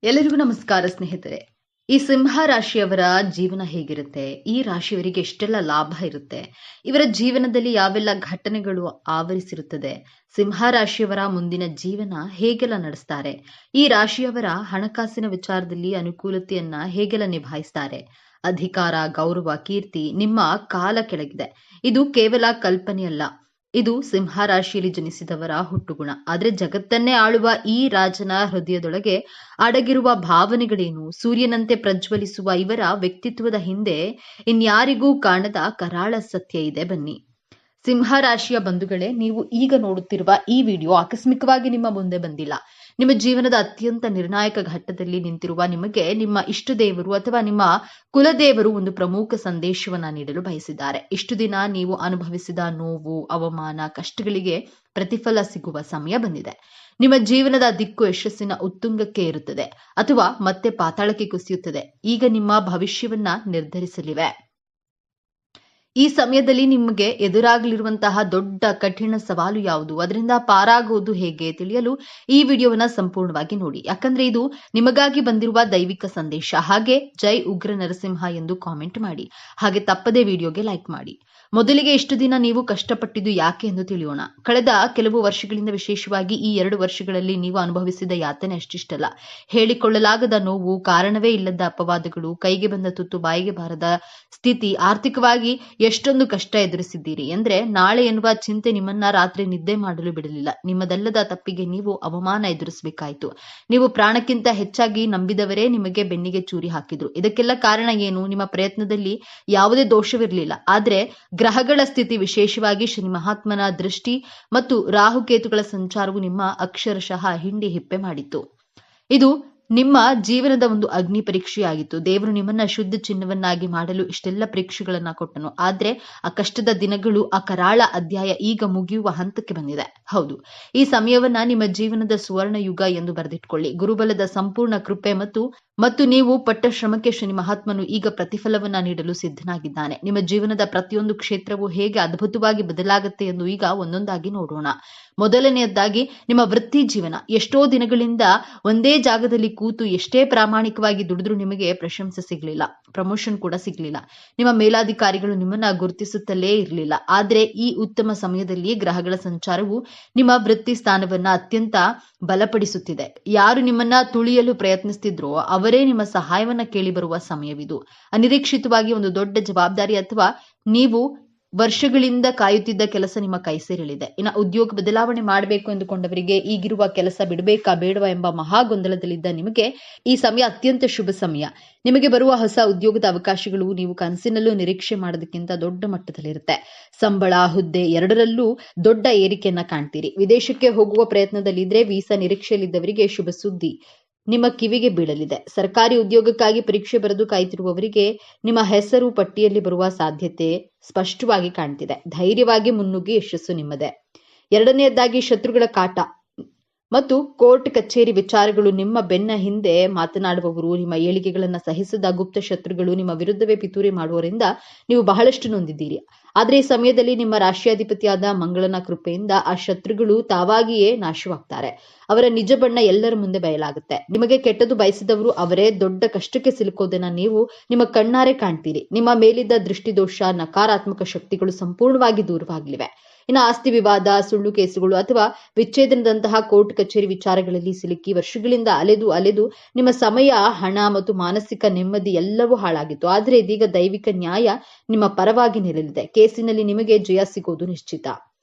ಎಲ್ಲರಿಗೂ ನಮಸ್ಕಾರ ಸ್ನೇಹಿತರೆ. ಈ ಸಿಂಹ ರಾಶಿಯವರ ಜೀವನ ಹೇಗಿರುತ್ತೆ, ಈ ರಾಶಿಯವರಿಗೆ ಎಷ್ಟೆಲ್ಲ ಲಾಭ ಇರುತ್ತೆ, ಇವರ ಜೀವನದಲ್ಲಿ ಯಾವೆಲ್ಲ ಘಟನೆಗಳು ಆವರಿಸಿರುತ್ತದೆ, ಸಿಂಹ ರಾಶಿಯವರ ಮುಂದಿನ ಜೀವನ ಹೇಗೆಲ್ಲ ನಡೆಸ್ತಾರೆ, ಈ ರಾಶಿಯವರ ಹಣಕಾಸಿನ ವಿಚಾರದಲ್ಲಿ ಅನುಕೂಲತೆಯನ್ನ ಹೇಗೆಲ್ಲ ನಿಭಾಯಿಸ್ತಾರೆ, ಅಧಿಕಾರ ಗೌರವ ಕೀರ್ತಿ ನಿಮ್ಮ ಕಾಲ ಕೆಳಗಿದೆ. ಇದು ಕೇವಲ ಕಲ್ಪನೆಯಲ್ಲ, ಇದು ಸಿಂಹ ರಾಶಿಯಲ್ಲಿ ಜನಿಸಿದವರ ಹುಟ್ಟುಗುಣ. ಆದ್ರೆ ಜಗತ್ತನ್ನೇ ಆಳುವ ಈ ರಾಜನ ಹೃದಯದೊಳಗೆ ಅಡಗಿರುವ ಭಾವನೆಗಳೇನು, ಸೂರ್ಯನಂತೆ ಪ್ರಜ್ವಲಿಸುವ ಇವರ ವ್ಯಕ್ತಿತ್ವದ ಹಿಂದೆ ಇನ್ಯಾರಿಗೂ ಕಾಣದ ಕರಾಳ ಸತ್ಯ ಇದೆ. ಬನ್ನಿ. ಸಿಂಹ ರಾಶಿಯ ಬಂಧುಗಳೇ, ನೀವು ಈಗ ನೋಡುತ್ತಿರುವ ಈ ವಿಡಿಯೋ ಆಕಸ್ಮಿಕವಾಗಿ ನಿಮ್ಮ ಮುಂದೆ ಬಂದಿಲ್ಲ. ನಿಮ್ಮ ಜೀವನದ ಅತ್ಯಂತ ನಿರ್ಣಾಯಕ ಘಟ್ಟದಲ್ಲಿ ನಿಂತಿರುವ ನಿಮಗೆ ನಿಮ್ಮ ಇಷ್ಟ ದೇವರು ಅಥವಾ ನಿಮ್ಮ ಕುಲದೇವರು ಒಂದು ಪ್ರಮುಖ ಸಂದೇಶವನ್ನ ನೀಡಲು ಬಯಸಿದ್ದಾರೆ. ಇಷ್ಟು ದಿನ ನೀವು ಅನುಭವಿಸಿದ ನೋವು, ಅವಮಾನ, ಕಷ್ಟಗಳಿಗೆ ಪ್ರತಿಫಲ ಸಿಗುವ ಸಮಯ ಬಂದಿದೆ. ನಿಮ್ಮ ಜೀವನದ ದಿಕ್ಕು ಯಶಸ್ಸಿನ ಉತ್ತುಂಗಕ್ಕೆ ಇರುತ್ತದೆ ಅಥವಾ ಮತ್ತೆ ಪಾತಾಳಕ್ಕೆ ಕುಸಿಯುತ್ತದೆ. ಈಗ ನಿಮ್ಮ ಭವಿಷ್ಯವನ್ನ ನಿರ್ಧರಿಸಲಿವೆ. ಈ ಸಮಯದಲ್ಲಿ ನಿಮಗೆ ಎದುರಾಗಲಿರುವಂತಹ ದೊಡ್ಡ ಕಠಿಣ ಸವಾಲು ಯಾವುದು, ಅದರಿಂದ ಪಾರಾಗುವುದು ಹೇಗೆ ತಿಳಿಯಲು ಈ ವಿಡಿಯೋವನ್ನ ಸಂಪೂರ್ಣವಾಗಿ ನೋಡಿ. ಯಾಕಂದ್ರೆ ಇದು ನಿಮಗಾಗಿ ಬಂದಿರುವ ದೈವಿಕ ಸಂದೇಶ. ಹಾಗೆ ಜೈ ಉಗ್ರ ನರಸಿಂಹ ಎಂದು ಕಾಮೆಂಟ್ ಮಾಡಿ. ಹಾಗೆ ತಪ್ಪದೇ ವಿಡಿಯೋಗೆ ಲೈಕ್ ಮಾಡಿ. ಮೊದಲಿಗೆ ಇಷ್ಟು ದಿನ ನೀವು ಕಷ್ಟಪಟ್ಟಿದ್ದು ಯಾಕೆ ಎಂದು ತಿಳಿಯೋಣ. ಕಳೆದ ಕೆಲವು ವರ್ಷಗಳಿಂದ, ವಿಶೇಷವಾಗಿ ಈ 2 ವರ್ಷಗಳಲ್ಲಿ ನೀವು ಅನುಭವಿಸಿದ ಯಾತನೆ ಅಷ್ಟಿಷ್ಟಲ್ಲ. ಹೇಳಿಕೊಳ್ಳಲಾಗದ ನೋವು, ಕಾರಣವೇ ಇಲ್ಲದ ಅಪವಾದಗಳು, ಕೈಗೆ ಬಂದ ತುತ್ತು ಬಾಯಿಗೆ ಬಾರದ ಸ್ಥಿತಿ, ಆರ್ಥಿಕವಾಗಿ ಎಷ್ಟೊಂದು ಕಷ್ಟ ಎದುರಿಸಿದ್ದೀರಿ ಅಂದ್ರೆ ನಾಳೆ ಎನ್ನುವ ಚಿಂತೆ ನಿಮ್ಮನ್ನ ರಾತ್ರಿ ನಿದ್ದೆ ಮಾಡಲು ಬಿಡಲಿಲ್ಲ. ನಿಮ್ಮದಲ್ಲದ ತಪ್ಪಿಗೆ ನೀವು ಅವಮಾನ ಎದುರಿಸಬೇಕಾಯಿತು. ನೀವು ಪ್ರಾಣಕ್ಕಿಂತ ಹೆಚ್ಚಾಗಿ ನಂಬಿದವರೇ ನಿಮಗೆ ಬೆನ್ನಿಗೆ ಚೂರಿ ಹಾಕಿದ್ರು. ಇದಕ್ಕೆಲ್ಲ ಕಾರಣ ಏನು? ನಿಮ್ಮ ಪ್ರಯತ್ನದಲ್ಲಿ ಯಾವುದೇ ದೋಷವಿರಲಿಲ್ಲ. ಆದ್ರೆ ಗ್ರಹಗಳ ಸ್ಥಿತಿ, ವಿಶೇಷವಾಗಿ ಶನಿ ಮಹಾತ್ಮನ ದೃಷ್ಟಿ ಮತ್ತು ರಾಹುಕೇತುಗಳ ಸಂಚಾರವು ನಿಮ್ಮ ಅಕ್ಷರಶಃ ಹಿಂಡಿ ಹಿಪ್ಪೆ ಮಾಡಿತ್ತು. ಇದು ನಿಮ್ಮ ಜೀವನದ ಒಂದು ಅಗ್ನಿ ಪರೀಕ್ಷೆಯಾಗಿತ್ತು. ದೇವರು ನಿಮ್ಮನ್ನ ಶುದ್ಧ ಚಿನ್ನವನ್ನಾಗಿ ಮಾಡಲು ಇಷ್ಟೆಲ್ಲ ಪರೀಕ್ಷೆಗಳನ್ನ ಕೊಟ್ಟನು. ಆದ್ರೆ ಆ ಕಷ್ಟದ ದಿನಗಳು, ಆ ಕರಾಳ ಅಧ್ಯಾಯ ಈಗ ಮುಗಿಯುವ ಹಂತಕ್ಕೆ ಬಂದಿದೆ. ಹೌದು, ಈ ಸಮಯವನ್ನ ನಿಮ್ಮ ಜೀವನದ ಸುವರ್ಣ ಯುಗ ಎಂದು ಬರೆದಿಟ್ಕೊಳ್ಳಿ. ಗುರುಬಲದ ಸಂಪೂರ್ಣ ಕೃಪೆ ಮತ್ತು ನೀವು ಪಟ್ಟ ಶ್ರಮಕ್ಕೆ ಶನಿ ಮಹಾತ್ಮನು ಈಗ ಪ್ರತಿಫಲವನ್ನ ನೀಡಲು ಸಿದ್ಧನಾಗಿದ್ದಾನೆ. ನಿಮ್ಮ ಜೀವನದ ಪ್ರತಿಯೊಂದು ಕ್ಷೇತ್ರವು ಹೇಗೆ ಅದ್ಭುತವಾಗಿ ಬದಲಾಗುತ್ತೆ ಎಂದು ಈಗ ಒಂದೊಂದಾಗಿ ನೋಡೋಣ. ಮೊದಲನೆಯದಾಗಿ ನಿಮ್ಮ ವೃತ್ತಿ ಜೀವನ. ಎಷ್ಟೋ ದಿನಗಳಿಂದ ಒಂದೇ ಜಾಗದಲ್ಲಿ ಕೂತು ಎಷ್ಟೇ ಪ್ರಾಮಾಣಿಕವಾಗಿ ದುಡಿದ್ರೂ ನಿಮಗೆ ಪ್ರಶಂಸೆ ಸಿಗ್ಲಿಲ್ಲ, ಪ್ರಮೋಷನ್ ಕೂಡ ಸಿಗ್ಲಿಲ್ಲ. ನಿಮ್ಮ ಮೇಲಾಧಿಕಾರಿಗಳು ನಿಮ್ಮನ್ನ ಗುರುತಿಸುತ್ತಲೇ ಇರಲಿಲ್ಲ. ಆದ್ರೆ ಈ ಉತ್ತಮ ಸಮಯದಲ್ಲಿ ಗ್ರಹಗಳ ಸಂಚಾರವು ನಿಮ್ಮ ವೃತ್ತಿ ಸ್ಥಾನವನ್ನ ಅತ್ಯಂತ ಬಲಪಡಿಸುತ್ತಿದೆ. ಯಾರು ನಿಮ್ಮನ್ನ ತುಳಿಯಲು ಪ್ರಯತ್ನಿಸ್ತಿದ್ರೋ ಅವರೇ ನಿಮ್ಮ ಸಹಾಯವನ್ನ ಕೇಳಿ ಬರುವ ಸಮಯವಿದು. ಅನಿರೀಕ್ಷಿತವಾಗಿ ಒಂದು ದೊಡ್ಡ ಜವಾಬ್ದಾರಿ ಅಥವಾ ನೀವು ವರ್ಷಗಳಿಂದ ಕಾಯುತ್ತಿದ್ದ ಕೆಲಸ ನಿಮ್ಮ ಕೈ ಸೇರಲಿದೆ. ಇನ್ನು ಉದ್ಯೋಗ ಬದಲಾವಣೆ ಮಾಡಬೇಕು ಎಂದುಕೊಂಡವರಿಗೆ, ಈಗಿರುವ ಕೆಲಸ ಬಿಡಬೇಕಾ ಬೇಡವಾ ಎಂಬ ಮಹಾ ಗೊಂದಲದಲ್ಲಿದ್ದ ನಿಮಗೆ ಈ ಸಮಯ ಅತ್ಯಂತ ಶುಭ ಸಮಯ. ನಿಮಗೆ ಬರುವ ಹೊಸ ಉದ್ಯೋಗದ ಅವಕಾಶಗಳು ನೀವು ಕನಸಿನಲ್ಲೂ ನಿರೀಕ್ಷೆ ಮಾಡೋದಕ್ಕಿಂತ ದೊಡ್ಡ ಮಟ್ಟದಲ್ಲಿರುತ್ತೆ. ಸಂಬಳ, ಹುದ್ದೆ ಎರಡರಲ್ಲೂ ದೊಡ್ಡ ಏರಿಕೆಯನ್ನ ಕಾಣ್ತೀರಿ. ವಿದೇಶಕ್ಕೆ ಹೋಗುವ ಪ್ರಯತ್ನದಲ್ಲಿದ್ರೆ, ವೀಸಾ ನಿರೀಕ್ಷೆಯಲ್ಲಿದ್ದವರಿಗೆ ಶುಭ ಸುದ್ದಿ ನಿಮ್ಮ ಕಿವಿಗೆ ಬೀಳಲಿದೆ. ಸರ್ಕಾರಿ ಉದ್ಯೋಗಕ್ಕಾಗಿ ಪರೀಕ್ಷೆ ಬರೆದು ಕಾಯ್ತಿರುವವರಿಗೆ ನಿಮ್ಮ ಹೆಸರು ಪಟ್ಟಿಯಲ್ಲಿ ಬರುವ ಸಾಧ್ಯತೆ ಸ್ಪಷ್ಟವಾಗಿ ಕಾಣ್ತಿದೆ. ಧೈರ್ಯವಾಗಿ ಮುನ್ನುಗ್ಗಿ ಯಶಸ್ಸು ನಿಮ್ಮದೇ. ಎರಡನೆಯದಾಗಿ ಶತ್ರುಗಳ ಕಾಟ ಮತ್ತು ಕೋರ್ಟ್ ಕಚೇರಿ ವಿಚಾರಗಳು. ನಿಮ್ಮ ಬೆನ್ನ ಹಿಂದೆ ಮಾತನಾಡುವವರು, ನಿಮ್ಮ ಏಳಿಗೆಗಳನ್ನ ಸಹಿಸದ ಗುಪ್ತ ಶತ್ರುಗಳು, ನಿಮ್ಮ ವಿರುದ್ಧವೇ ಪಿತೂರಿ ಮಾಡುವವರಿಂದ ನೀವು ಬಹಳಷ್ಟು ನೊಂದಿದ್ದೀರಿ. ಆದ್ರೆ ಈ ಸಮಯದಲ್ಲಿ ನಿಮ್ಮ ರಾಶಿಯಾಧಿಪತಿಯಾದ ಮಂಗಳನ ಕೃಪೆಯಿಂದ ಆ ಶತ್ರುಗಳು ತಾವಾಗಿಯೇ ನಾಶವಾಗ್ತಾರೆ. ಅವರ ನಿಜ ಬಣ್ಣ ಎಲ್ಲರ ಮುಂದೆ ಬಯಲಾಗುತ್ತೆ. ನಿಮಗೆ ಕೆಟ್ಟದ್ದು ಬಯಸಿದವರು ಅವರೇ ದೊಡ್ಡ ಕಷ್ಟಕ್ಕೆ ಸಿಲುಕೋದನ್ನ ನೀವು ನಿಮ್ಮ ಕಣ್ಣಾರೆ ಕಾಣ್ತೀರಿ. ನಿಮ್ಮ ಮೇಲಿದ್ದ ದೃಷ್ಟಿದೋಷ, ನಕಾರಾತ್ಮಕ ಶಕ್ತಿಗಳು ಸಂಪೂರ್ಣವಾಗಿ ದೂರವಾಗಲಿವೆ. ಇನ್ನು ಆಸ್ತಿ ವಿವಾದ, ಸುಳ್ಳು ಕೇಸುಗಳು ಅಥವಾ ವಿಚ್ಛೇದನದಂತಹ ಕೋರ್ಟ್ ಕಚೇರಿ ವಿಚಾರಗಳಲ್ಲಿ ಸಿಲುಕಿ ವರ್ಷಗಳಿಂದ ಅಲೆದು ನಿಮ್ಮ ಸಮಯ, ಹಣ ಮತ್ತು ಮಾನಸಿಕ ನೆಮ್ಮದಿ ಎಲ್ಲವೂ ಹಾಳಾಗಿತ್ತು. ಆದ್ರೆ ಇದೀಗ ದೈವಿಕ ನ್ಯಾಯ ನಿಮ್ಮ ಪರವಾಗಿ ನಿಲ್ಲಲಿದೆ. ಕೇಸಿನಲ್ಲಿ ನಿಮಗೆ ಜಯ ಸಿಗೋದು ನಿಶ್ಚಿತ.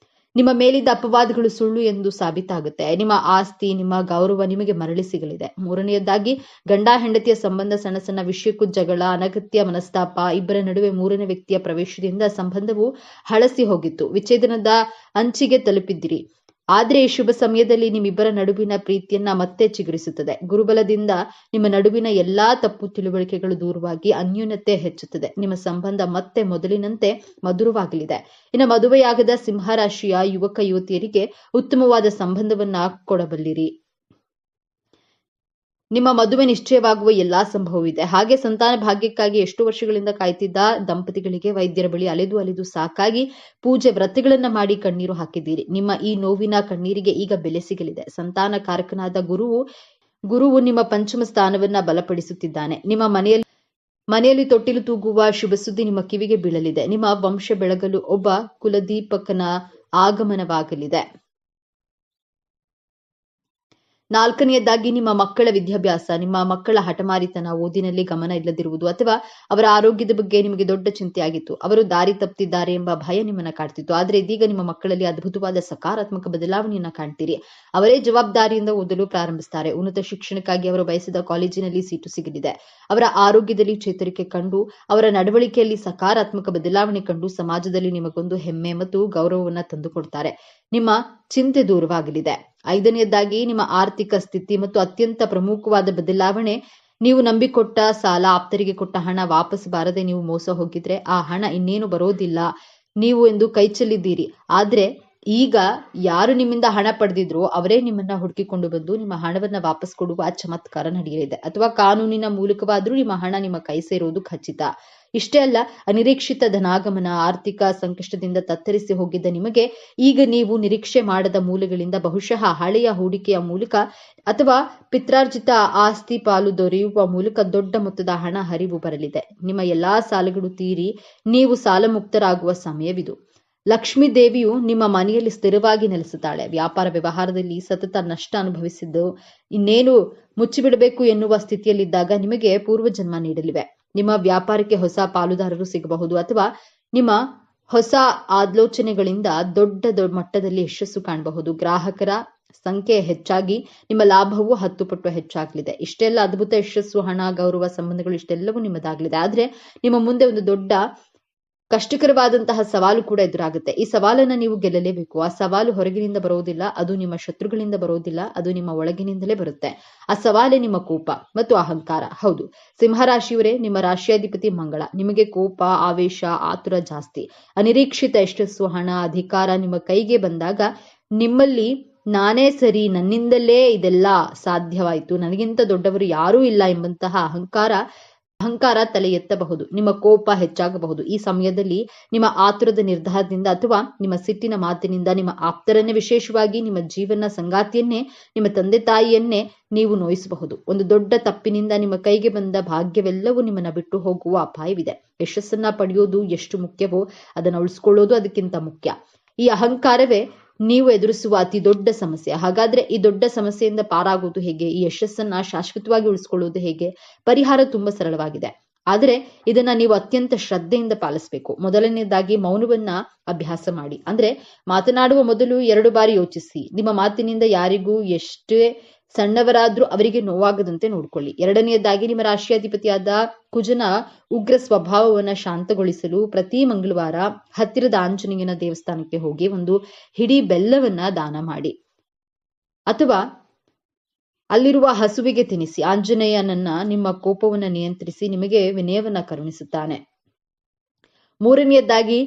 ನಿಮ್ಮ ಮೇಲಿದ್ದ ಅಪವಾದಗಳು ಸುಳ್ಳು ಎಂದು ಸಾಬೀತಾಗುತ್ತೆ. ನಿಮ್ಮ ಆಸ್ತಿ, ನಿಮ್ಮ ಗೌರವ ನಿಮಗೆ ಮರಳಿ ಸಿಗಲಿದೆ. ಮೂರನೆಯದಾಗಿ ಗಂಡ ಹೆಂಡತಿಯ ಸಂಬಂಧ, ಸಣ್ಣ ಸಣ್ಣ ವಿಷಯಕ್ಕೂ ಜಗಳ, ಅನಗತ್ಯ ಮನಸ್ತಾಪ, ಇಬ್ಬರ ನಡುವೆ ಮೂರನೇ ವ್ಯಕ್ತಿಯ ಪ್ರವೇಶದಿಂದ ಸಂಬಂಧವು ಹಳಸಿ ಹೋಗಿತ್ತು. ವಿಚ್ಛೇದನದ ಅಂಚಿಗೆ ತಲುಪಿದ್ದೀರಿ. ಆದ್ರೆ ಈ ಶುಭ ಸಮಯದಲ್ಲಿ ನಿಮ್ಮಿಬ್ಬರ ನಡುವಿನ ಪ್ರೀತಿಯನ್ನ ಮತ್ತೆ ಚಿಗುರಿಸುತ್ತದೆ. ಗುರುಬಲದಿಂದ ನಿಮ್ಮ ನಡುವಿನ ಎಲ್ಲಾ ತಪ್ಪು ತಿಳುವಳಿಕೆಗಳು ದೂರವಾಗಿ ಅನ್ಯೂನ್ಯತೆ ಹೆಚ್ಚುತ್ತದೆ. ನಿಮ್ಮ ಸಂಬಂಧ ಮತ್ತೆ ಮೊದಲಿನಂತೆ ಮಧುರವಾಗಲಿದೆ. ಇನ್ನು ಮದುವೆಯಾಗದ ಸಿಂಹರಾಶಿಯ ಯುವಕ ಯುವತಿಯರಿಗೆ ಉತ್ತಮವಾದ ಸಂಬಂಧವನ್ನ ಕೊಡಬಲ್ಲಿರಿ. ನಿಮ್ಮ ಮದುವೆ ನಿಶ್ಚಯವಾಗುವ ಎಲ್ಲಾ ಸಂಭವವಿದೆ. ಹಾಗೆ ಸಂತಾನ ಭಾಗ್ಯಕ್ಕಾಗಿ ಎಷ್ಟು ವರ್ಷಗಳಿಂದ ಕಾಯ್ತಿದ್ದ ದಂಪತಿಗಳಿಗೆ ವೈದ್ಯರ ಬಳಿ ಅಲೆದು ಸಾಕಾಗಿ ಪೂಜೆ ವ್ರತಗಳನ್ನ ಮಾಡಿ ಕಣ್ಣೀರು ಹಾಕಿದ್ದೀರಿ. ನಿಮ್ಮ ಈ ನೋವಿನ ಕಣ್ಣೀರಿಗೆ ಈಗ ಬೆಲೆ ಸಿಗಲಿದೆ. ಸಂತಾನ ಕಾರಕನಾದ ಗುರುವು ಗುರುವು ನಿಮ್ಮ ಪಂಚಮ ಸ್ಥಾನವನ್ನ ಬಲಪಡಿಸುತ್ತಿದ್ದಾನೆ. ನಿಮ್ಮ ಮನೆಯಲ್ಲಿ ತೊಟ್ಟಿಲು ತೂಗುವ ಶುಭ ಸುದ್ದಿ ನಿಮ್ಮ ಕಿವಿಗೆ ಬೀಳಲಿದೆ. ನಿಮ್ಮ ವಂಶ ಬೆಳಗಲು ಒಬ್ಬ ಕುಲದೀಪಕನ ಆಗಮನವಾಗಲಿದೆ. ನಾಲ್ಕನೆಯದಾಗಿ ನಿಮ್ಮ ಮಕ್ಕಳ ವಿದ್ಯಾಭ್ಯಾಸ, ನಿಮ್ಮ ಮಕ್ಕಳ ಹಠಮಾರಿತನ, ಓದಿನಲ್ಲಿ ಗಮನ ಇಲ್ಲದಿರುವುದು ಅಥವಾ ಅವರ ಆರೋಗ್ಯದ ಬಗ್ಗೆ ನಿಮಗೆ ದೊಡ್ಡ ಚಿಂತೆಯಾಗಿತ್ತು. ಅವರು ದಾರಿ ತಪ್ಪಿದ್ದಾರೆ ಎಂಬ ಭಯ ನಿಮ್ಮನ್ನ ಕಾಡ್ತಿತ್ತು. ಆದರೆ ಇದೀಗ ನಿಮ್ಮ ಮಕ್ಕಳಲ್ಲಿ ಅದ್ಭುತವಾದ ಸಕಾರಾತ್ಮಕ ಬದಲಾವಣೆಯನ್ನ ಕಾಣ್ತೀರಿ. ಅವರೇ ಜವಾಬ್ದಾರಿಯಿಂದ ಓದಲು ಪ್ರಾರಂಭಿಸುತ್ತಾರೆ. ಉನ್ನತ ಶಿಕ್ಷಣಕ್ಕಾಗಿ ಅವರು ಬಯಸಿದ ಕಾಲೇಜಿನಲ್ಲಿ ಸೀಟು ಸಿಗಲಿದೆ. ಅವರ ಆರೋಗ್ಯದಲ್ಲಿ ಚೇತರಿಕೆ ಕಂಡು, ಅವರ ನಡವಳಿಕೆಯಲ್ಲಿ ಸಕಾರಾತ್ಮಕ ಬದಲಾವಣೆ ಕಂಡು ಸಮಾಜದಲ್ಲಿ ನಿಮಗೊಂದು ಹೆಮ್ಮೆ ಮತ್ತು ಗೌರವವನ್ನ ತಂದುಕೊಡ್ತಾರೆ. ನಿಮ್ಮ ಚಿಂತೆ ದೂರವಾಗಲಿದೆ. ಐದನೆಯದಾಗಿ ನಿಮ್ಮ ಆರ್ಥಿಕ ಸ್ಥಿತಿ ಮತ್ತು ಅತ್ಯಂತ ಪ್ರಮುಖವಾದ ಬದಲಾವಣೆ, ನೀವು ನಂಬಿಕೊಟ್ಟ ಸಾಲ, ಆಪ್ತರಿಗೆ ಕೊಟ್ಟ ಹಣ ವಾಪಸ್ ಬಾರದೆ ನೀವು ಮೋಸ ಹೋಗಿದ್ರೆ ಆ ಹಣ ಇನ್ನೇನು ಬರೋದಿಲ್ಲ ನೀವು ಎಂದು ಕೈ ಚೆಲ್ಲಿದ್ದೀರಿ. ಆದ್ರೆ ಈಗ ಯಾರು ನಿಮ್ಮಿಂದ ಹಣ ಪಡೆದಿದ್ರೋ ಅವರೇ ನಿಮ್ಮನ್ನ ಹುಡುಕಿಕೊಂಡು ಬಂದು ನಿಮ್ಮ ಹಣವನ್ನ ವಾಪಸ್ ಕೊಡುವ ಚಮತ್ಕಾರ ನಡೆಯಲಿದೆ. ಅಥವಾ ಕಾನೂನಿನ ಮೂಲಕವಾದ್ರೂ ನಿಮ್ಮ ಹಣ ನಿಮ್ಮ ಕೈ ಸೇರುವುದು ಖಚಿತ. ಇಷ್ಟೇ ಅಲ್ಲ, ಅನಿರೀಕ್ಷಿತ ಧನಾಗಮನ, ಆರ್ಥಿಕ ಸಂಕಷ್ಟದಿಂದ ತತ್ತರಿಸಿ ಹೋಗಿದ್ದ ನಿಮಗೆ ಈಗ ನೀವು ನಿರೀಕ್ಷೆ ಮಾಡದ ಮೂಲಗಳಿಂದ ಬಹುಶಃ ಹಳೆಯ ಹೂಡಿಕೆಯ ಮೂಲಕ ಅಥವಾ ಪಿತ್ರಾರ್ಜಿತ ಆಸ್ತಿ ಪಾಲು ದೊರೆಯುವ ಮೂಲಕ ದೊಡ್ಡ ಮೊತ್ತದ ಹಣ ಹರಿವು ಬರಲಿದೆ. ನಿಮ್ಮ ಎಲ್ಲಾ ಸಾಲಗಳು ತೀರಿ ನೀವು ಸಾಲ ಮುಕ್ತರಾಗುವ ಸಮಯವಿದು. ಲಕ್ಷ್ಮೀ ದೇವಿಯು ನಿಮ್ಮ ಮನೆಯಲ್ಲಿ ಸ್ಥಿರವಾಗಿ ನೆಲೆಸುತ್ತಾಳೆ. ವ್ಯಾಪಾರ ವ್ಯವಹಾರದಲ್ಲಿ ಸತತ ನಷ್ಟ ಅನುಭವಿಸಿದ್ದು ಇನ್ನೇನು ಮುಚ್ಚಿಬಿಡಬೇಕು ಎನ್ನುವ ಸ್ಥಿತಿಯಲ್ಲಿದ್ದಾಗ ನಿಮಗೆ ಪೂರ್ವಜನ್ಮ ನೀಡಲಿವೆ. ನಿಮ್ಮ ವ್ಯಾಪಾರಕ್ಕೆ ಹೊಸ ಪಾಲುದಾರರು ಸಿಗಬಹುದು ಅಥವಾ ನಿಮ್ಮ ಹೊಸ ಆಲೋಚನೆಗಳಿಂದ ದೊಡ್ಡ ಮಟ್ಟದಲ್ಲಿ ಯಶಸ್ಸು ಕಾಣಬಹುದು. ಗ್ರಾಹಕರ ಸಂಖ್ಯೆ ಹೆಚ್ಚಾಗಿ ನಿಮ್ಮ ಲಾಭವು 10 ಪಟ್ಟು ಹೆಚ್ಚಾಗಲಿದೆ. ಇಷ್ಟೆಲ್ಲ ಅದ್ಭುತ ಯಶಸ್ಸು, ಹಣ, ಗೌರವ, ಸಂಬಂಧಗಳು ಇಷ್ಟೆಲ್ಲವೂ ನಿಮ್ಮದಾಗಲಿದೆ. ಆದ್ರೆ ನಿಮ್ಮ ಮುಂದೆ ಒಂದು ದೊಡ್ಡ ಕಷ್ಟಕರವಾದಂತಹ ಸವಾಲು ಕೂಡ ಎದುರಾಗುತ್ತೆ. ಈ ಸವಾಲನ್ನ ನೀವು ಗೆಲ್ಲಲೇಬೇಕು. ಆ ಸವಾಲು ಹೊರಗಿನಿಂದ ಬರೋದಿಲ್ಲ, ಅದು ನಿಮ್ಮ ಶತ್ರುಗಳಿಂದ ಬರೋದಿಲ್ಲ, ಅದು ನಿಮ್ಮ ಒಳಗಿನಿಂದಲೇ ಬರುತ್ತೆ. ಆ ಸವಾಲೇ ನಿಮ್ಮ ಕೋಪ ಮತ್ತು ಅಹಂಕಾರ. ಹೌದು, ಸಿಂಹರಾಶಿಯವರೇ, ನಿಮ್ಮ ರಾಶಿಯಾಧಿಪತಿ ಮಂಗಳ. ನಿಮಗೆ ಕೋಪ, ಆವೇಶ, ಆತುರ ಜಾಸ್ತಿ. ಅನಿರೀಕ್ಷಿತ ಯಶಸ್ಸು, ಹಣ, ಅಧಿಕಾರ ನಿಮ್ಮ ಕೈಗೆ ಬಂದಾಗ ನಿಮ್ಮಲ್ಲಿ ನಾನೇ ಸರಿ, ನನ್ನಿಂದಲೇ ಇದೆಲ್ಲ ಸಾಧ್ಯವಾಯಿತು, ನನಗಿಂತ ದೊಡ್ಡವರು ಯಾರೂ ಇಲ್ಲ ಎಂಬಂತಹ ಅಹಂಕಾರ ತಲೆ ಎತ್ತಬಹುದು. ನಿಮ್ಮ ಕೋಪ ಹೆಚ್ಚಾಗಬಹುದು. ಈ ಸಮಯದಲ್ಲಿ ನಿಮ್ಮ ಆತುರದ ನಿರ್ಧಾರದಿಂದ ಅಥವಾ ನಿಮ್ಮ ಸಿಟ್ಟಿನ ಮಾತಿನಿಂದ ನಿಮ್ಮ ಆಪ್ತರನ್ನೇ, ವಿಶೇಷವಾಗಿ ನಿಮ್ಮ ಜೀವನ ಸಂಗಾತಿಯನ್ನೇ, ನಿಮ್ಮ ತಂದೆ ತಾಯಿಯನ್ನೇ ನೀವು ನೋಯಿಸಬಹುದು. ಒಂದು ದೊಡ್ಡ ತಪ್ಪಿನಿಂದ ನಿಮ್ಮ ಕೈಗೆ ಬಂದ ಭಾಗ್ಯವೆಲ್ಲವೂ ನಿಮ್ಮನ್ನ ಬಿಟ್ಟು ಹೋಗುವ ಅಪಾಯವಿದೆ. ಯಶಸ್ಸನ್ನ ಪಡೆಯೋದು ಎಷ್ಟು ಮುಖ್ಯವೋ ಅದನ್ನು ಉಳಿಸ್ಕೊಳ್ಳೋದು ಅದಕ್ಕಿಂತ ಮುಖ್ಯ. ಈ ಅಹಂಕಾರವೇ ನೀವು ಎದುರಿಸುವ ಅತಿ ದೊಡ್ಡ ಸಮಸ್ಯೆ. ಹಾಗಾದ್ರೆ ಈ ದೊಡ್ಡ ಸಮಸ್ಯೆಯಿಂದ ಪಾರಾಗೋದು ಹೇಗೆ? ಈ ಯಶಸ್ಸನ್ನ ಶಾಶ್ವತವಾಗಿ ಉಳಿಸ್ಕೊಳ್ಳೋದು ಹೇಗೆ? ಪರಿಹಾರ ತುಂಬಾ ಸರಳವಾಗಿದೆ, ಆದರೆ ಇದನ್ನ ನೀವು ಅತ್ಯಂತ ಶ್ರದ್ಧೆಯಿಂದ ಪಾಲಿಸಬೇಕು. ಮೊದಲನೇದಾಗಿ ಮೌನವನ್ನ ಅಭ್ಯಾಸ ಮಾಡಿ. ಅಂದ್ರೆ ಮಾತನಾಡುವ ಮೊದಲು 2 ಬಾರಿ ಯೋಚಿಸಿ. ನಿಮ್ಮ ಮಾತಿನಿಂದ ಯಾರಿಗೂ ಎಷ್ಟೇ ಸಣ್ಣವರಾದ್ರೂ ಅವರಿಗೆ ನೋವಾಗದಂತೆ ನೋಡ್ಕೊಳ್ಳಿ. ಎರಡನೆಯದಾಗಿ ನಿಮ್ಮ ರಾಶಿಯಾಧಿಪತಿಯಾದ ಕುಜನ ಉಗ್ರ ಸ್ವಭಾವವನ್ನ ಶಾಂತಗೊಳಿಸಲು ಪ್ರತಿ ಮಂಗಳವಾರ ಹತ್ತಿರದ ಆಂಜನೇಯನ ದೇವಸ್ಥಾನಕ್ಕೆ ಹೋಗಿ ಒಂದು ಹಿಡಿ ಬೆಲ್ಲವನ್ನ ದಾನ ಮಾಡಿ ಅಥವಾ ಅಲ್ಲಿರುವ ಹಸುವಿಗೆ ತಿನ್ನಿಸಿ. ಆಂಜನೇಯನನ್ನ ನಿಮ್ಮ ಕೋಪವನ್ನ ನಿಯಂತ್ರಿಸಿ ನಿಮಗೆ ವಿನಯವನ್ನ ಕರುಣಿಸುತ್ತಾನೆ. ಮೂರನೆಯದಾಗಿ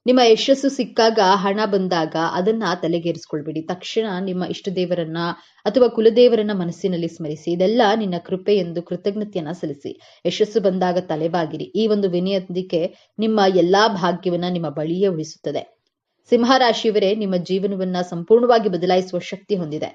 ನಿಮ್ಮ ಯಶಸ್ಸು ಸಿಕ್ಕಾಗ, ಹಣ ಬಂದಾಗ ಅದನ್ನ ತಲೆಗೇರಿಸ್ಕೊಳ್ಬೇಡಿ. ತಕ್ಷಣ ನಿಮ್ಮ ಇಷ್ಟ ದೇವರನ್ನ ಅಥವಾ ಕುಲದೇವರನ್ನ ಮನಸ್ಸಿನಲ್ಲಿ ಸ್ಮರಿಸಿ. ಇದೆಲ್ಲ ನಿನ್ನ ಕೃಪೆ ಎಂದು ಕೃತಜ್ಞತೆಯನ್ನ ಸಲ್ಲಿಸಿ. ಯಶಸ್ಸು ಬಂದಾಗ ತಲೆಬಾಗಿರಿ. ಈ ಒಂದು ವಿನಯದೊಂದಿಗೆ ನಿಮ್ಮ ಎಲ್ಲಾ ಭಾಗ್ಯವನ್ನ ನಿಮ್ಮ ಬಳಿಯೇ ಉಳಿಸುತ್ತದೆ. ಸಿಂಹರಾಶಿಯವರೇ, ನಿಮ್ಮ ಜೀವನವನ್ನ ಸಂಪೂರ್ಣವಾಗಿ ಬದಲಾಯಿಸುವ ಶಕ್ತಿ ಹೊಂದಿದೆ.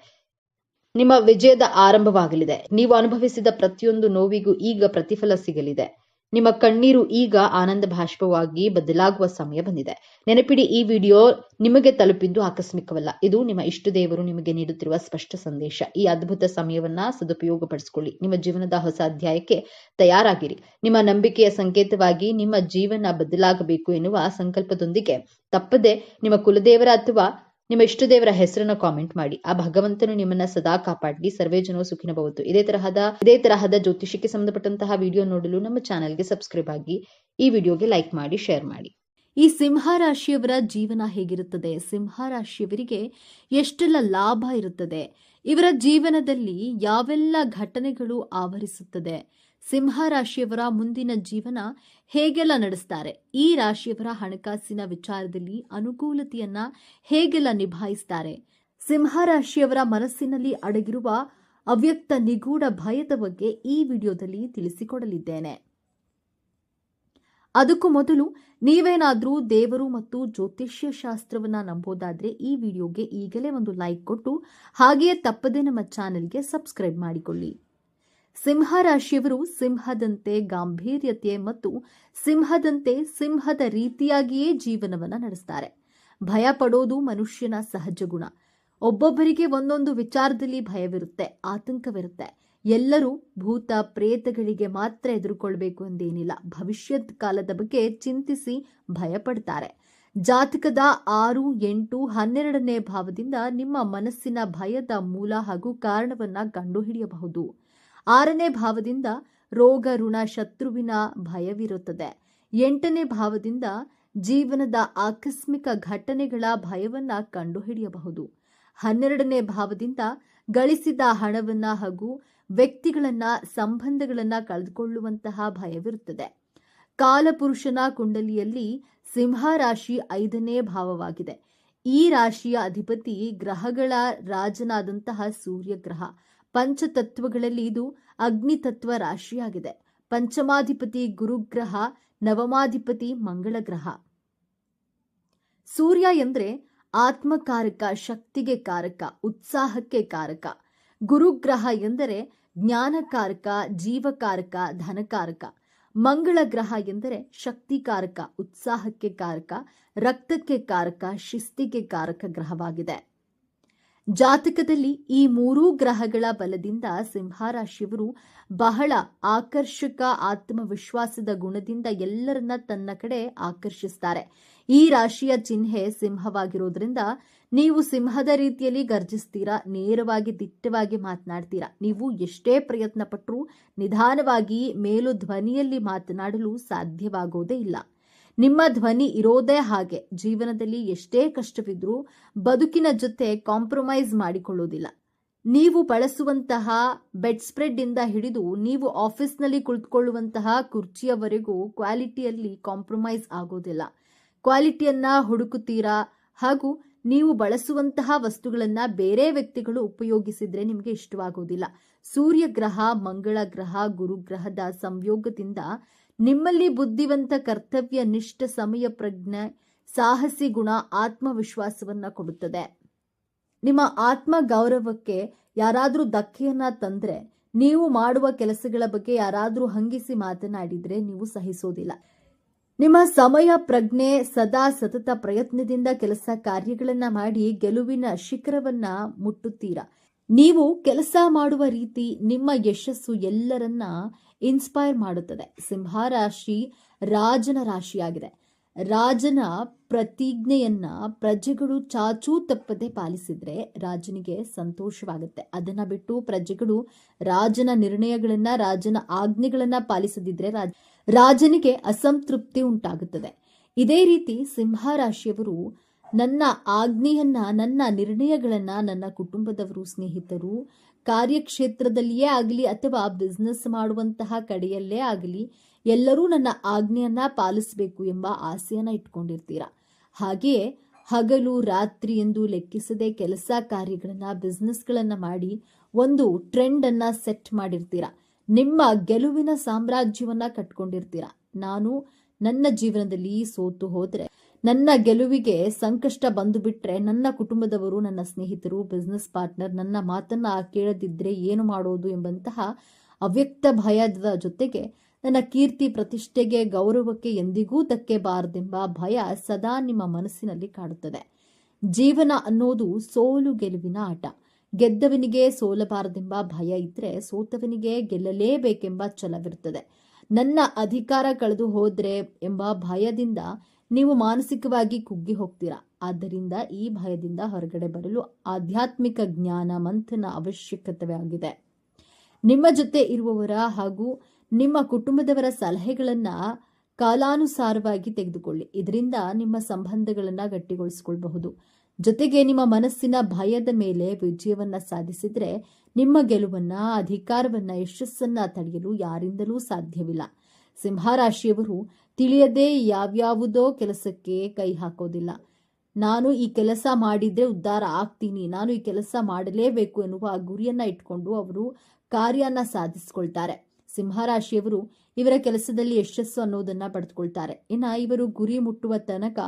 ನಿಮ್ಮ ವಿಜಯದ ಆರಂಭವಾಗಲಿದೆ. ನೀವು ಅನುಭವಿಸಿದ ಪ್ರತಿಯೊಂದು ನೋವಿಗೂ ಈಗ ಪ್ರತಿಫಲ ಸಿಗಲಿದೆ. ನಿಮ್ಮ ಕಣ್ಣೀರು ಈಗ ಆನಂದ ಭಾಷ್ಪವಾಗಿ ಬದಲಾಗುವ ಸಮಯ ಬಂದಿದೆ. ನೆನಪಿಡಿ, ಈ ವಿಡಿಯೋ ನಿಮಗೆ ತಲುಪಿದ್ದು ಆಕಸ್ಮಿಕವಲ್ಲ. ಇದು ನಿಮ್ಮ ಇಷ್ಟ ದೇವರು ನಿಮಗೆ ನೀಡುತ್ತಿರುವ ಸ್ಪಷ್ಟ ಸಂದೇಶ. ಈ ಅದ್ಭುತ ಸಮಯವನ್ನ ಸದುಪಯೋಗಪಡಿಸಿಕೊಳ್ಳಿ. ನಿಮ್ಮ ಜೀವನದ ಹೊಸ ಅಧ್ಯಾಯಕ್ಕೆ ತಯಾರಾಗಿರಿ. ನಿಮ್ಮ ನಂಬಿಕೆಯ ಸಂಕೇತವಾಗಿ ನಿಮ್ಮ ಜೀವನ ಬದಲಾಗಬೇಕು ಎನ್ನುವ ಸಂಕಲ್ಪದೊಂದಿಗೆ ತಪ್ಪದೆ ನಿಮ್ಮ ಕುಲದೇವರ ಅಥವಾ ನಿಮ್ಮ ಇಷ್ಟ ದೇವರ ಹೆಸರನ್ನ ಕಾಮೆಂಟ್ ಮಾಡಿ. ಆ ಭಗವಂತನು ನಿಮ್ಮನ್ನ ಸದಾ ಕಾಪಾಡಲಿ. ಸರ್ವೇ ಜನೋ ಸುಖಿನೋ ಭವಂತು. ಇದೇ ತರಹದ ಜ್ಯೋತಿಷಕ್ಕೆ ಸಂಬಂಧಪಟ್ಟಂತಹ ವಿಡಿಯೋ ನೋಡಲು ನಮ್ಮ ಚಾನೆಲ್ಗೆ ಸಬ್ಸ್ಕ್ರೈಬ್ ಆಗಿ, ಈ ವಿಡಿಯೋಗೆ ಲೈಕ್ ಮಾಡಿ, ಶೇರ್ ಮಾಡಿ. ಈ ಸಿಂಹ ರಾಶಿಯವರ ಜೀವನ ಹೇಗಿರುತ್ತದೆ? ಸಿಂಹ ರಾಶಿಯವರಿಗೆ ಎಷ್ಟೆಲ್ಲ ಲಾಭ ಇರುತ್ತದೆ? ಇವರ ಜೀವನದಲ್ಲಿ ಯಾವೆಲ್ಲ ಘಟನೆಗಳು ಆವರಿಸುತ್ತದೆ? ಸಿಂಹ ರಾಶಿಯವರ ಮುಂದಿನ ಜೀವನ ಹೇಗೆಲ್ಲ ನಡೆಸ್ತಾರೆ? ಈ ರಾಶಿಯವರ ಹಣಕಾಸಿನ ವಿಚಾರದಲ್ಲಿ ಅನುಕೂಲತೆಯನ್ನ ಹೇಗೆಲ್ಲ ನಿಭಾಯಿಸ್ತಾರೆ? ಸಿಂಹ ರಾಶಿಯವರ ಮನಸ್ಸಿನಲ್ಲಿ ಅಡಗಿರುವ ಅವ್ಯಕ್ತ ನಿಗೂಢ ಭಯದ ಬಗ್ಗೆ ಈ ವಿಡಿಯೋದಲ್ಲಿ ತಿಳಿಸಿಕೊಡಲಿದ್ದೇನೆ. ಅದಕ್ಕೂ ಮೊದಲು ನೀವೇನಾದರೂ ದೇವರು ಮತ್ತು ಜ್ಯೋತಿಷ್ಯ ಶಾಸ್ತ್ರವನ್ನ ನಂಬೋದಾದ್ರೆ ಈ ವಿಡಿಯೋಗೆ ಈಗಲೇ ಒಂದು ಲೈಕ್ ಕೊಟ್ಟು ಹಾಗೆಯೇ ತಪ್ಪದೆ ನಮ್ಮ ಚಾನೆಲ್ಗೆ ಸಬ್ಸ್ಕ್ರೈಬ್ ಮಾಡಿಕೊಳ್ಳಿ. ಸಿಂಹ ರಾಶಿಯವರು ಸಿಂಹದಂತೆ ಗಾಂಭೀರ್ಯತೆ ಮತ್ತು ಸಿಂಹದಂತೆ ಸಿಂಹದ ರೀತಿಯಾಗಿಯೇ ಜೀವನವನ್ನ ನಡೆಸ್ತಾರೆ. ಭಯ ಪಡೋದು ಮನುಷ್ಯನ ಸಹಜ ಗುಣ. ಒಬ್ಬೊಬ್ಬರಿಗೆ ಒಂದೊಂದು ವಿಚಾರದಲ್ಲಿ ಭಯವಿರುತ್ತೆ, ಆತಂಕವಿರುತ್ತೆ. ಎಲ್ಲರೂ ಭೂತ ಪ್ರೇತಗಳಿಗೆ ಮಾತ್ರ ಎದುರುಕೊಳ್ಬೇಕು ಎಂದೇನಿಲ್ಲ. ಭವಿಷ್ಯತ್ ಕಾಲದ ಬಗ್ಗೆ ಚಿಂತಿಸಿ ಭಯಪಡ್ತಾರೆ. ಜಾತಕದ 6, 8, 12ನೇ ಭಾವದಿಂದ ನಿಮ್ಮ ಮನಸ್ಸಿನ ಭಯದ ಮೂಲ ಹಾಗೂ ಕಾರಣವನ್ನ ಕಂಡುಹಿಡಿಯಬಹುದು. 6ನೇ ಭಾವದಿಂದ ರೋಗ ಋಣ ಶತ್ರುವಿನ ಭಯವಿರುತ್ತದೆ. 8ನೇ ಭಾವದಿಂದ ಜೀವನದ ಆಕಸ್ಮಿಕ ಘಟನೆಗಳ ಭಯವನ್ನ ಕಂಡುಹಿಡಿಯಬಹುದು. 12ನೇ ಭಾವದಿಂದ ಗಳಿಸಿದ ಹಣವನ್ನ ಹಾಗೂ ವ್ಯಕ್ತಿಗಳನ್ನ ಸಂಬಂಧಗಳನ್ನ ಕಳೆದುಕೊಳ್ಳುವಂತಹ ಭಯವಿರುತ್ತದೆ. ಕಾಲಪುರುಷನ ಕುಂಡಲಿಯಲ್ಲಿ ಸಿಂಹ ರಾಶಿ 5ನೇ ಭಾವವಾಗಿದೆ. ಈ ರಾಶಿಯ ಅಧಿಪತಿ ಗ್ರಹಗಳ ರಾಜನಾದಂತಹ ಸೂರ್ಯ ಗ್ರಹ. ಪಂಚತತ್ವಗಳಲ್ಲಿ ಇದು ಅಗ್ನಿತತ್ವ ರಾಶಿಯಾಗಿದೆ. ಪಂಚಮಾಧಿಪತಿ ಗುರುಗ್ರಹ, ನವಮಾಧಿಪತಿ ಮಂಗಳ ಗ್ರಹ. ಸೂರ್ಯ ಎಂದ್ರೆ ಆತ್ಮಕಾರಕ, ಶಕ್ತಿಗೆ ಕಾರಕ, ಉತ್ಸಾಹಕ್ಕೆ ಕಾರಕ. ಗುರುಗ್ರಹ ಎಂದರೆ ಜ್ಞಾನಕಾರಕ, ಜೀವಕಾರಕ, ಧನಕಾರಕ. ಮಂಗಳ ಗ್ರಹ ಎಂದರೆ ಶಕ್ತಿಕಾರಕ, ಉತ್ಸಾಹಕ್ಕೆ ಕಾರಕ, ರಕ್ತಕ್ಕೆ ಕಾರಕ, ಶಿಸ್ತಿಗೆ ಕಾರಕ ಗ್ರಹವಾಗಿದೆ. ಜಾತಕದಲ್ಲಿ ಈ 3 ಗ್ರಹಗಳ ಬಲದಿಂದ ಸಿಂಹರಾಶಿಯವರು ಬಹಳ ಆಕರ್ಷಕ ಆತ್ಮವಿಶ್ವಾಸದ ಗುಣದಿಂದ ಎಲ್ಲರನ್ನ ತನ್ನ ಕಡೆ ಆಕರ್ಷಿಸ್ತಾರೆ. ಈ ರಾಶಿಯ ಚಿಹ್ನೆ ಸಿಂಹವಾಗಿರೋದ್ರಿಂದ ನೀವು ಸಿಂಹದ ರೀತಿಯಲ್ಲಿ ಗರ್ಜಿಸ್ತೀರಾ, ನೇರವಾಗಿ ದಿಟ್ಟವಾಗಿ ಮಾತನಾಡ್ತೀರಾ. ನೀವು ಎಷ್ಟೇ ಪ್ರಯತ್ನ ಪಟ್ಟರೂ ನಿಧಾನವಾಗಿ ಮೇಲು ಧ್ವನಿಯಲ್ಲಿ ಮಾತನಾಡಲು ಸಾಧ್ಯವಾಗೋದೇ ಇಲ್ಲ. ನಿಮ್ಮ ಧ್ವನಿ ಇರೋದೇ ಹಾಗೆ. ಜೀವನದಲ್ಲಿ ಎಷ್ಟೇ ಕಷ್ಟವಿದ್ರೂ ಬದುಕಿನ ಜೊತೆ ಕಾಂಪ್ರಮೈಸ್ ಮಾಡಿಕೊಳ್ಳೋದಿಲ್ಲ. ನೀವು ಬಳಸುವಂತಹ ಬೆಡ್ ಸ್ಪ್ರೆಡ್ ಇಂದ ಹಿಡಿದು ನೀವು ಆಫೀಸ್ನಲ್ಲಿ ಕುಳಿತುಕೊಳ್ಳುವಂತಹ ಕುರ್ಚಿಯವರೆಗೂ ಕ್ವಾಲಿಟಿಯಲ್ಲಿ ಕಾಂಪ್ರಮೈಸ್ ಆಗೋದಿಲ್ಲ. ಕ್ವಾಲಿಟಿಯನ್ನ ಹುಡುಕುತ್ತೀರಾ ಹಾಗೂ ನೀವು ಬಳಸುವಂತಹ ವಸ್ತುಗಳನ್ನ ಬೇರೆ ವ್ಯಕ್ತಿಗಳು ಉಪಯೋಗಿಸಿದ್ರೆ ನಿಮಗೆ ಇಷ್ಟವಾಗೋದಿಲ್ಲ. ಸೂರ್ಯ ಗ್ರಹ, ಮಂಗಳ ಗ್ರಹ, ಗುರುಗ್ರಹದ ಸಂಯೋಗದಿಂದ ನಿಮ್ಮಲ್ಲಿ ಬುದ್ಧಿವಂತ, ಕರ್ತವ್ಯ ನಿಷ್ಠ, ಸಮಯ ಪ್ರಜ್ಞೆ, ಸಾಹಸಿ ಗುಣ, ಆತ್ಮವಿಶ್ವಾಸವನ್ನ ಕೊಡುತ್ತದೆ. ನಿಮ್ಮ ಆತ್ಮ ಗೌರವಕ್ಕೆ ಯಾರಾದರೂ ಧಕ್ಕೆಯನ್ನ ತಂದ್ರೆ, ನೀವು ಮಾಡುವ ಕೆಲಸಗಳ ಬಗ್ಗೆ ಯಾರಾದರೂ ಹಂಗಿಸಿ ಮಾತನಾಡಿದ್ರೆ ನೀವು ಸಹಿಸೋದಿಲ್ಲ. ನಿಮ್ಮ ಸಮಯ ಪ್ರಜ್ಞೆ, ಸದಾ ಸತತ ಪ್ರಯತ್ನದಿಂದ ಕೆಲಸ ಕಾರ್ಯಗಳನ್ನ ಮಾಡಿ ಗೆಲುವಿನ ಶಿಖರವನ್ನ ಮುಟ್ಟುತ್ತೀರಾ. ನೀವು ಕೆಲಸ ಮಾಡುವ ರೀತಿ, ನಿಮ್ಮ ಯಶಸ್ಸು ಎಲ್ಲರನ್ನ ಇನ್ಸ್ಪೈರ್ ಮಾಡುತ್ತದೆ. ಸಿಂಹ ರಾಶಿ ರಾಜನ ರಾಶಿಯಾಗಿದೆ. ರಾಜನ ಪ್ರತಿಜ್ಞೆಯನ್ನ ಪ್ರಜೆಗಳು ಚಾಚೂ ತಪ್ಪದೆ ಪಾಲಿಸಿದ್ರೆ ರಾಜನಿಗೆ ಸಂತೋಷವಾಗುತ್ತೆ. ಅದನ್ನ ಬಿಟ್ಟು ಪ್ರಜೆಗಳು ರಾಜನ ನಿರ್ಣಯಗಳನ್ನ, ರಾಜನ ಆಜ್ಞೆಗಳನ್ನ ಪಾಲಿಸದಿದ್ರೆ ರಾಜನಿಗೆ ಅಸಂತೃಪ್ತಿ ಉಂಟಾಗುತ್ತದೆ. ಇದೇ ರೀತಿ ಸಿಂಹ ರಾಶಿಯವರು ನನ್ನ ಆಜ್ಞೆಯನ್ನ, ನನ್ನ ನಿರ್ಣಯಗಳನ್ನ ನನ್ನ ಕುಟುಂಬದವರು, ಸ್ನೇಹಿತರು, ಕಾರ್ಯಕ್ಷೇತ್ರದಲ್ಲಿಯೇ ಆಗಲಿ ಅಥವಾ ಬಿಸ್ನೆಸ್ ಮಾಡುವಂತಹ ಕಡೆಯಲ್ಲೇ ಆಗಲಿ ಎಲ್ಲರೂ ನನ್ನ ಆಜ್ಞೆಯನ್ನ ಪಾಲಿಸಬೇಕು ಎಂಬ ಆಸೆಯನ್ನ ಇಟ್ಕೊಂಡಿರ್ತೀರಾ. ಹಾಗೆಯೇ ಹಗಲು ರಾತ್ರಿ ಎಂದು ಲೆಕ್ಕಿಸದೆ ಕೆಲಸ ಕಾರ್ಯಗಳನ್ನ, ಬಿಸ್ನೆಸ್ಗಳನ್ನ ಮಾಡಿ ಒಂದು ಟ್ರೆಂಡ್ ಅನ್ನ ಸೆಟ್ ಮಾಡಿರ್ತೀರಾ. ನಿಮ್ಮ ಗೆಲುವಿನ ಸಾಮ್ರಾಜ್ಯವನ್ನ ಕಟ್ಕೊಂಡಿರ್ತೀರಾ. ನಾನು ನನ್ನ ಜೀವನದಲ್ಲಿ ಸೋತು ಹೋದ್ರೆ, ನನ್ನ ಗೆಲುವಿಗೆ ಸಂಕಷ್ಟ ಬಂದು ಬಿಟ್ರೆ ನನ್ನ ಕುಟುಂಬದವರು, ನನ್ನ ಸ್ನೇಹಿತರು, ಬಿಸ್ನೆಸ್ ಪಾರ್ಟ್ನರ್ ನನ್ನ ಮಾತನ್ನ ಕೇಳದಿದ್ರೆ ಏನು ಮಾಡೋದು ಎಂಬಂತಹ ಅವ್ಯಕ್ತ ಭಯದ ಜೊತೆಗೆ ನನ್ನ ಕೀರ್ತಿ, ಪ್ರತಿಷ್ಠೆಗೆ, ಗೌರವಕ್ಕೆ ಎಂದಿಗೂ ಧಕ್ಕೆ ಬಾರದೆಂಬ ಭಯ ಸದಾ ನಿಮ್ಮ ಮನಸ್ಸಿನಲ್ಲಿ ಕಾಡುತ್ತದೆ. ಜೀವನ ಅನ್ನೋದು ಸೋಲು ಗೆಲುವಿನ ಆಟ. ಗೆದ್ದವನಿಗೆ ಸೋಲಬಾರದೆಂಬ ಭಯ ಇದ್ರೆ ಸೋತವನಿಗೆ ಗೆಲ್ಲಲೇಬೇಕೆಂಬ ಛಲವಿರುತ್ತದೆ. ನನ್ನ ಅಧಿಕಾರ ಕಳೆದು ಹೋದ್ರೆ ಎಂಬ ಭಯದಿಂದ ನೀವು ಮಾನಸಿಕವಾಗಿ ಕುಗ್ಗಿ ಹೋಗ್ತೀರಾ. ಆದ್ದರಿಂದ ಈ ಭಯದಿಂದ ಹೊರಗಡೆ ಬರಲು ಆಧ್ಯಾತ್ಮಿಕ ಜ್ಞಾನ ಮಂಥನ ಅವಶ್ಯಕತೆಯಾಗಿದೆ. ನಿಮ್ಮ ಜೊತೆ ಇರುವವರ ಹಾಗೂ ನಿಮ್ಮ ಕುಟುಂಬದವರ ಸಲಹೆಗಳನ್ನ ಕಾಲಾನುಸಾರವಾಗಿ ತೆಗೆದುಕೊಳ್ಳಿ. ಇದರಿಂದ ನಿಮ್ಮ ಸಂಬಂಧಗಳನ್ನ ಗಟ್ಟಿಗೊಳಿಸಿಕೊಳ್ಳಬಹುದು. ಜೊತೆಗೆ ನಿಮ್ಮ ಮನಸ್ಸಿನ ಭಯದ ಮೇಲೆ ವಿಜಯವನ್ನ ಸಾಧಿಸಿದ್ರೆ ನಿಮ್ಮ ಗೆಲುವನ್ನ, ಅಧಿಕಾರವನ್ನ, ಯಶಸ್ಸನ್ನ ತಡೆಯಲು ಯಾರಿಂದಲೂ ಸಾಧ್ಯವಿಲ್ಲ. ಸಿಂಹರಾಶಿಯವರು ತಿಳಿಯದೆ ಯಾವ್ಯಾವುದೋ ಕೆಲಸಕ್ಕೆ ಕೈ ಹಾಕೋದಿಲ್ಲ. ನಾನು ಈ ಕೆಲಸ ಮಾಡಿದ್ರೆ ಉದ್ಧಾರ ಆಗ್ತೀನಿ, ನಾನು ಈ ಕೆಲಸ ಮಾಡಲೇಬೇಕು ಎನ್ನುವ ಗುರಿಯನ್ನ ಇಟ್ಕೊಂಡು ಅವರು ಕಾರ್ಯನ ಸಾಧಿಸಿಕೊಳ್ತಾರೆ. ಸಿಂಹರಾಶಿಯವರು ಇವರ ಕೆಲಸದಲ್ಲಿ ಯಶಸ್ಸು ಅನ್ನೋದನ್ನ ಪಡೆದುಕೊಳ್ತಾರೆ. ಇವರು ಗುರಿ ಮುಟ್ಟುವ ತನಕ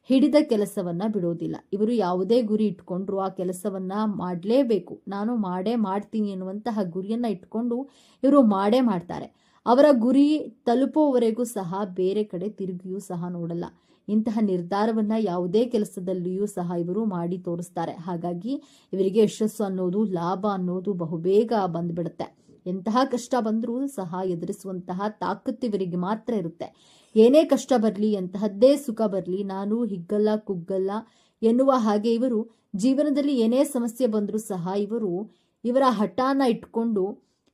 ಹಿಡಿದ ಕೆಲಸವನ್ನ ಬಿಡೋದಿಲ್ಲ. ಇವರು ಯಾವುದೇ ಗುರಿ ಇಟ್ಕೊಂಡ್ರು ಆ ಕೆಲಸವನ್ನ ಮಾಡಲೇಬೇಕು, ನಾನು ಮಾಡೇ ಮಾಡ್ತೀನಿ ಎನ್ನುವಂತಹ ಗುರಿಯನ್ನ ಇಟ್ಕೊಂಡು ಇವರು ಮಾಡೇ ಮಾಡ್ತಾರೆ. ಅವರ ಗುರಿ ತಲುಪುವವರೆಗೂ ಸಹ ಬೇರೆ ಕಡೆ ತಿರುಗಿಯೂ ಸಹ ನೋಡಲ್ಲ. ಇಂತಹ ನಿರ್ಧಾರವನ್ನ ಯಾವುದೇ ಕೆಲಸದಲ್ಲಿಯೂ ಸಹ ಇವರು ಮಾಡಿ ತೋರಿಸ್ತಾರೆ. ಹಾಗಾಗಿ ಇವರಿಗೆ ಯಶಸ್ಸು ಅನ್ನೋದು, ಲಾಭ ಅನ್ನೋದು ಬಹುಬೇಗ ಬಂದ್ಬಿಡುತ್ತೆ. ಎಂತಹ ಕಷ್ಟ ಬಂದರೂ ಸಹ ಎದುರಿಸುವಂತಹ ತಾಕತ್ತು ಇವರಿಗೆ ಮಾತ್ರ ಇರುತ್ತೆ. ಏನೇ ಕಷ್ಟ ಬರಲಿ, ಎಂತಹದ್ದೇ ಸುಖ ಬರಲಿ, ನಾನು ಹಿಗ್ಗಲ್ಲ ಕುಗ್ಗಲ್ಲ ಎನ್ನುವ ಹಾಗೆ ಇವರು ಜೀವನದಲ್ಲಿ ಏನೇ ಸಮಸ್ಯೆ ಬಂದರೂ ಸಹ ಇವರ ಹಠಾನ ಇಟ್ಕೊಂಡು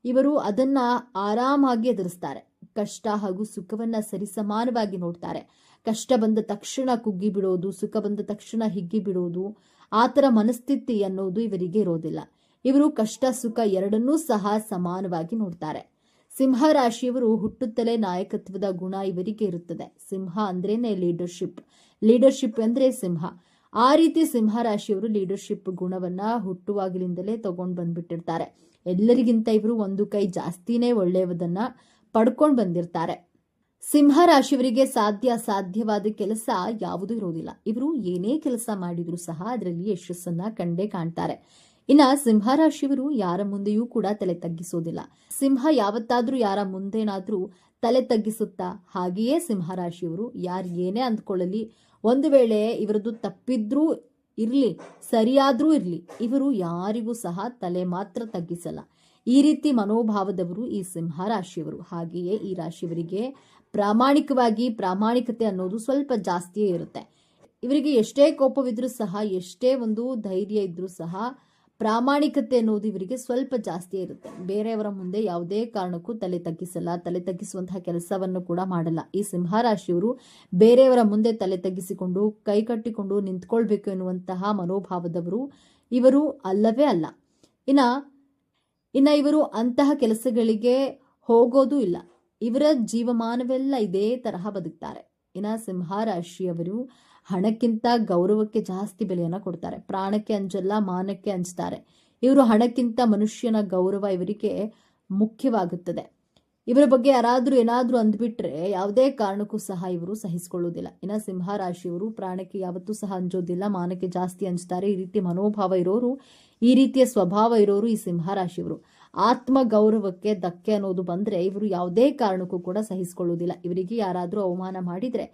ಇವರು ಅದನ್ನ ಆರಾಮಾಗಿ ಎದುರಿಸ್ತಾರೆ. ಕಷ್ಟ ಹಾಗೂ ಸುಖವನ್ನ ಸರಿಸಮಾನವಾಗಿ ನೋಡ್ತಾರೆ. ಕಷ್ಟ ಬಂದ ತಕ್ಷಣ ಕುಗ್ಗಿ ಬಿಡೋದು, ಸುಖ ಬಂದ ತಕ್ಷಣ ಹಿಗ್ಗಿ ಬಿಡೋದು, ಆ ಥರ ಮನಸ್ಥಿತಿ ಅನ್ನೋದು ಇವರಿಗೆ ಇರೋದಿಲ್ಲ. ಇವರು ಕಷ್ಟ ಸುಖ ಎರಡನ್ನೂ ಸಹ ಸಮಾನವಾಗಿ ನೋಡ್ತಾರೆ. ಸಿಂಹ ರಾಶಿಯವರು ಹುಟ್ಟುತ್ತಲೇ ನಾಯಕತ್ವದ ಗುಣ ಇವರಿಗೆ ಇರುತ್ತದೆ. ಸಿಂಹ ಅಂದ್ರೇನೆ ಲೀಡರ್ಶಿಪ್ ಅಂದ್ರೆ ಸಿಂಹ. ಆ ರೀತಿ ಸಿಂಹ ರಾಶಿಯವರು ಲೀಡರ್ಶಿಪ್ ಗುಣವನ್ನ ಹುಟ್ಟುವಾಗಲಿಂದಲೇ ತಗೊಂಡು ಬಂದ್ಬಿಟ್ಟಿರ್ತಾರೆ. ಎಲ್ಲರಿಗಿಂತ ಇವರು ಒಂದು ಕೈ ಜಾಸ್ತಿನೇ ಒಳ್ಳೆಯದನ್ನ ಪಡ್ಕೊಂಡು ಬಂದಿರ್ತಾರೆ. ಸಿಂಹ ರಾಶಿಯವರಿಗೆ ಸಾಧ್ಯವಾದ ಕೆಲಸ ಯಾವುದೂ ಇರೋದಿಲ್ಲ. ಇವರು ಏನೇ ಕೆಲಸ ಮಾಡಿದ್ರು ಸಹ ಅದರಲ್ಲಿ ಯಶಸ್ಸನ್ನ ಕಂಡೇ ಕಾಣ್ತಾರೆ. ಸಿಂಹ ರಾಶಿಯವರು ಯಾರ ಮುಂದೆಯೂ ಕೂಡ ತಲೆ ತಗ್ಗಿಸೋದಿಲ್ಲ. ಸಿಂಹ ಯಾವತ್ತಾದ್ರೂ ಯಾರ ಮುಂದೇನಾದ್ರೂ ತಲೆ ತಗ್ಗಿಸುತ್ತಾ? ಹಾಗೆಯೇ ಸಿಂಹ ರಾಶಿಯವರು ಯಾರು ಏನೇ ಅಂದ್ಕೊಳ್ಳಲಿ, ಒಂದು ವೇಳೆ ಇವರದ್ದು ತಪ್ಪಿದ್ರೂ ಇರ್ಲಿ, ಸರಿಯಾದ್ರೂ ಇರ್ಲಿ, ಇವರು ಯಾರಿಗೂ ಸಹ ತಲೆ ಮಾತ್ರ ತಗ್ಗಿಸಲ್ಲ. ಈ ರೀತಿ ಮನೋಭಾವದವರು ಈ ಸಿಂಹ ರಾಶಿಯವರು. ಹಾಗೆಯೇ ಈ ರಾಶಿಯವರಿಗೆ ಪ್ರಾಮಾಣಿಕತೆ ಅನ್ನೋದು ಸ್ವಲ್ಪ ಜಾಸ್ತಿಯೇ ಇರುತ್ತೆ. ಇವರಿಗೆ ಎಷ್ಟೇ ಕೋಪವಿದ್ರೂ ಸಹ, ಎಷ್ಟೇ ಒಂದು ಧೈರ್ಯ ಇದ್ರೂ ಸಹ, ಪ್ರಾಮಾಣಿಕತೆ ಅನ್ನೋದು ಇವರಿಗೆ ಸ್ವಲ್ಪ ಜಾಸ್ತಿಯೇ ಇರುತ್ತೆ. ಬೇರೆಯವರ ಮುಂದೆ ಯಾವುದೇ ಕಾರಣಕ್ಕೂ ತಲೆ ತಗ್ಗಿಸಲ್ಲ, ತಲೆ ತಗ್ಗಿಸುವಂತಹ ಕೆಲಸವನ್ನು ಕೂಡ ಮಾಡಲ್ಲ. ಈ ಸಿಂಹ ರಾಶಿಯವರು ಬೇರೆಯವರ ಮುಂದೆ ತಲೆ ತಗ್ಗಿಸಿಕೊಂಡು ಕೈ ಕಟ್ಟಿಕೊಂಡು ನಿಂತ್ಕೊಳ್ಬೇಕು ಎನ್ನುವಂತಹ ಮನೋಭಾವದವರು ಇವರು ಅಲ್ಲವೇ ಅಲ್ಲ. ಇವರು ಅಂತಹ ಕೆಲಸಗಳಿಗೆ ಹೋಗೋದೂ ಇಲ್ಲ. ಇವರ ಜೀವಮಾನವೆಲ್ಲ ಇದೇ ತರಹ ಬದುಕ್ತಾರೆ. ಸಿಂಹ ರಾಶಿಯವರು ಹಣಕ್ಕಿಂತ ಗೌರವಕ್ಕೆ ಜಾಸ್ತಿ ಬೆಲೆಯನ್ನ ಕೊಡ್ತಾರೆ. ಪ್ರಾಣಕ್ಕೆ ಅಂಜಲ್ಲ, ಮಾನಕ್ಕೆ ಅಂಜ್ತಾರೆ. ಇವರು ಹಣಕ್ಕಿಂತ ಮನುಷ್ಯನ ಗೌರವ ಇವರಿಗೆ ಮುಖ್ಯವಾಗುತ್ತದೆ. ಇವರ ಬಗ್ಗೆ ಯಾರಾದ್ರೂ ಏನಾದ್ರೂ ಅಂದ್ಬಿಟ್ರೆ ಯಾವುದೇ ಕಾರಣಕ್ಕೂ ಸಹ ಇವರು ಸಹಿಸಿಕೊಳ್ಳುವುದಿಲ್ಲ. ಸಿಂಹ ರಾಶಿಯವರು ಪ್ರಾಣಕ್ಕೆ ಯಾವತ್ತೂ ಸಹ ಅಂಜೋದಿಲ್ಲ, ಮಾನಕ್ಕೆ ಜಾಸ್ತಿ ಅಂಜ್ತಾರೆ. ಈ ರೀತಿ ಮನೋಭಾವ ಇರೋರು, ಈ ರೀತಿಯ ಸ್ವಭಾವ ಇರೋರು ಈ ಸಿಂಹ ರಾಶಿಯವರು. ಆತ್ಮ ಗೌರವಕ್ಕೆ ಧಕ್ಕೆ ಅನ್ನೋದು ಬಂದ್ರೆ ಇವರು ಯಾವುದೇ ಕಾರಣಕ್ಕೂ ಕೂಡ ಸಹಿಸಿಕೊಳ್ಳುವುದಿಲ್ಲ. ಇವರಿಗೆ ಯಾರಾದ್ರೂ ಅವಮಾನ ಮಾಡಿದ್ರೆ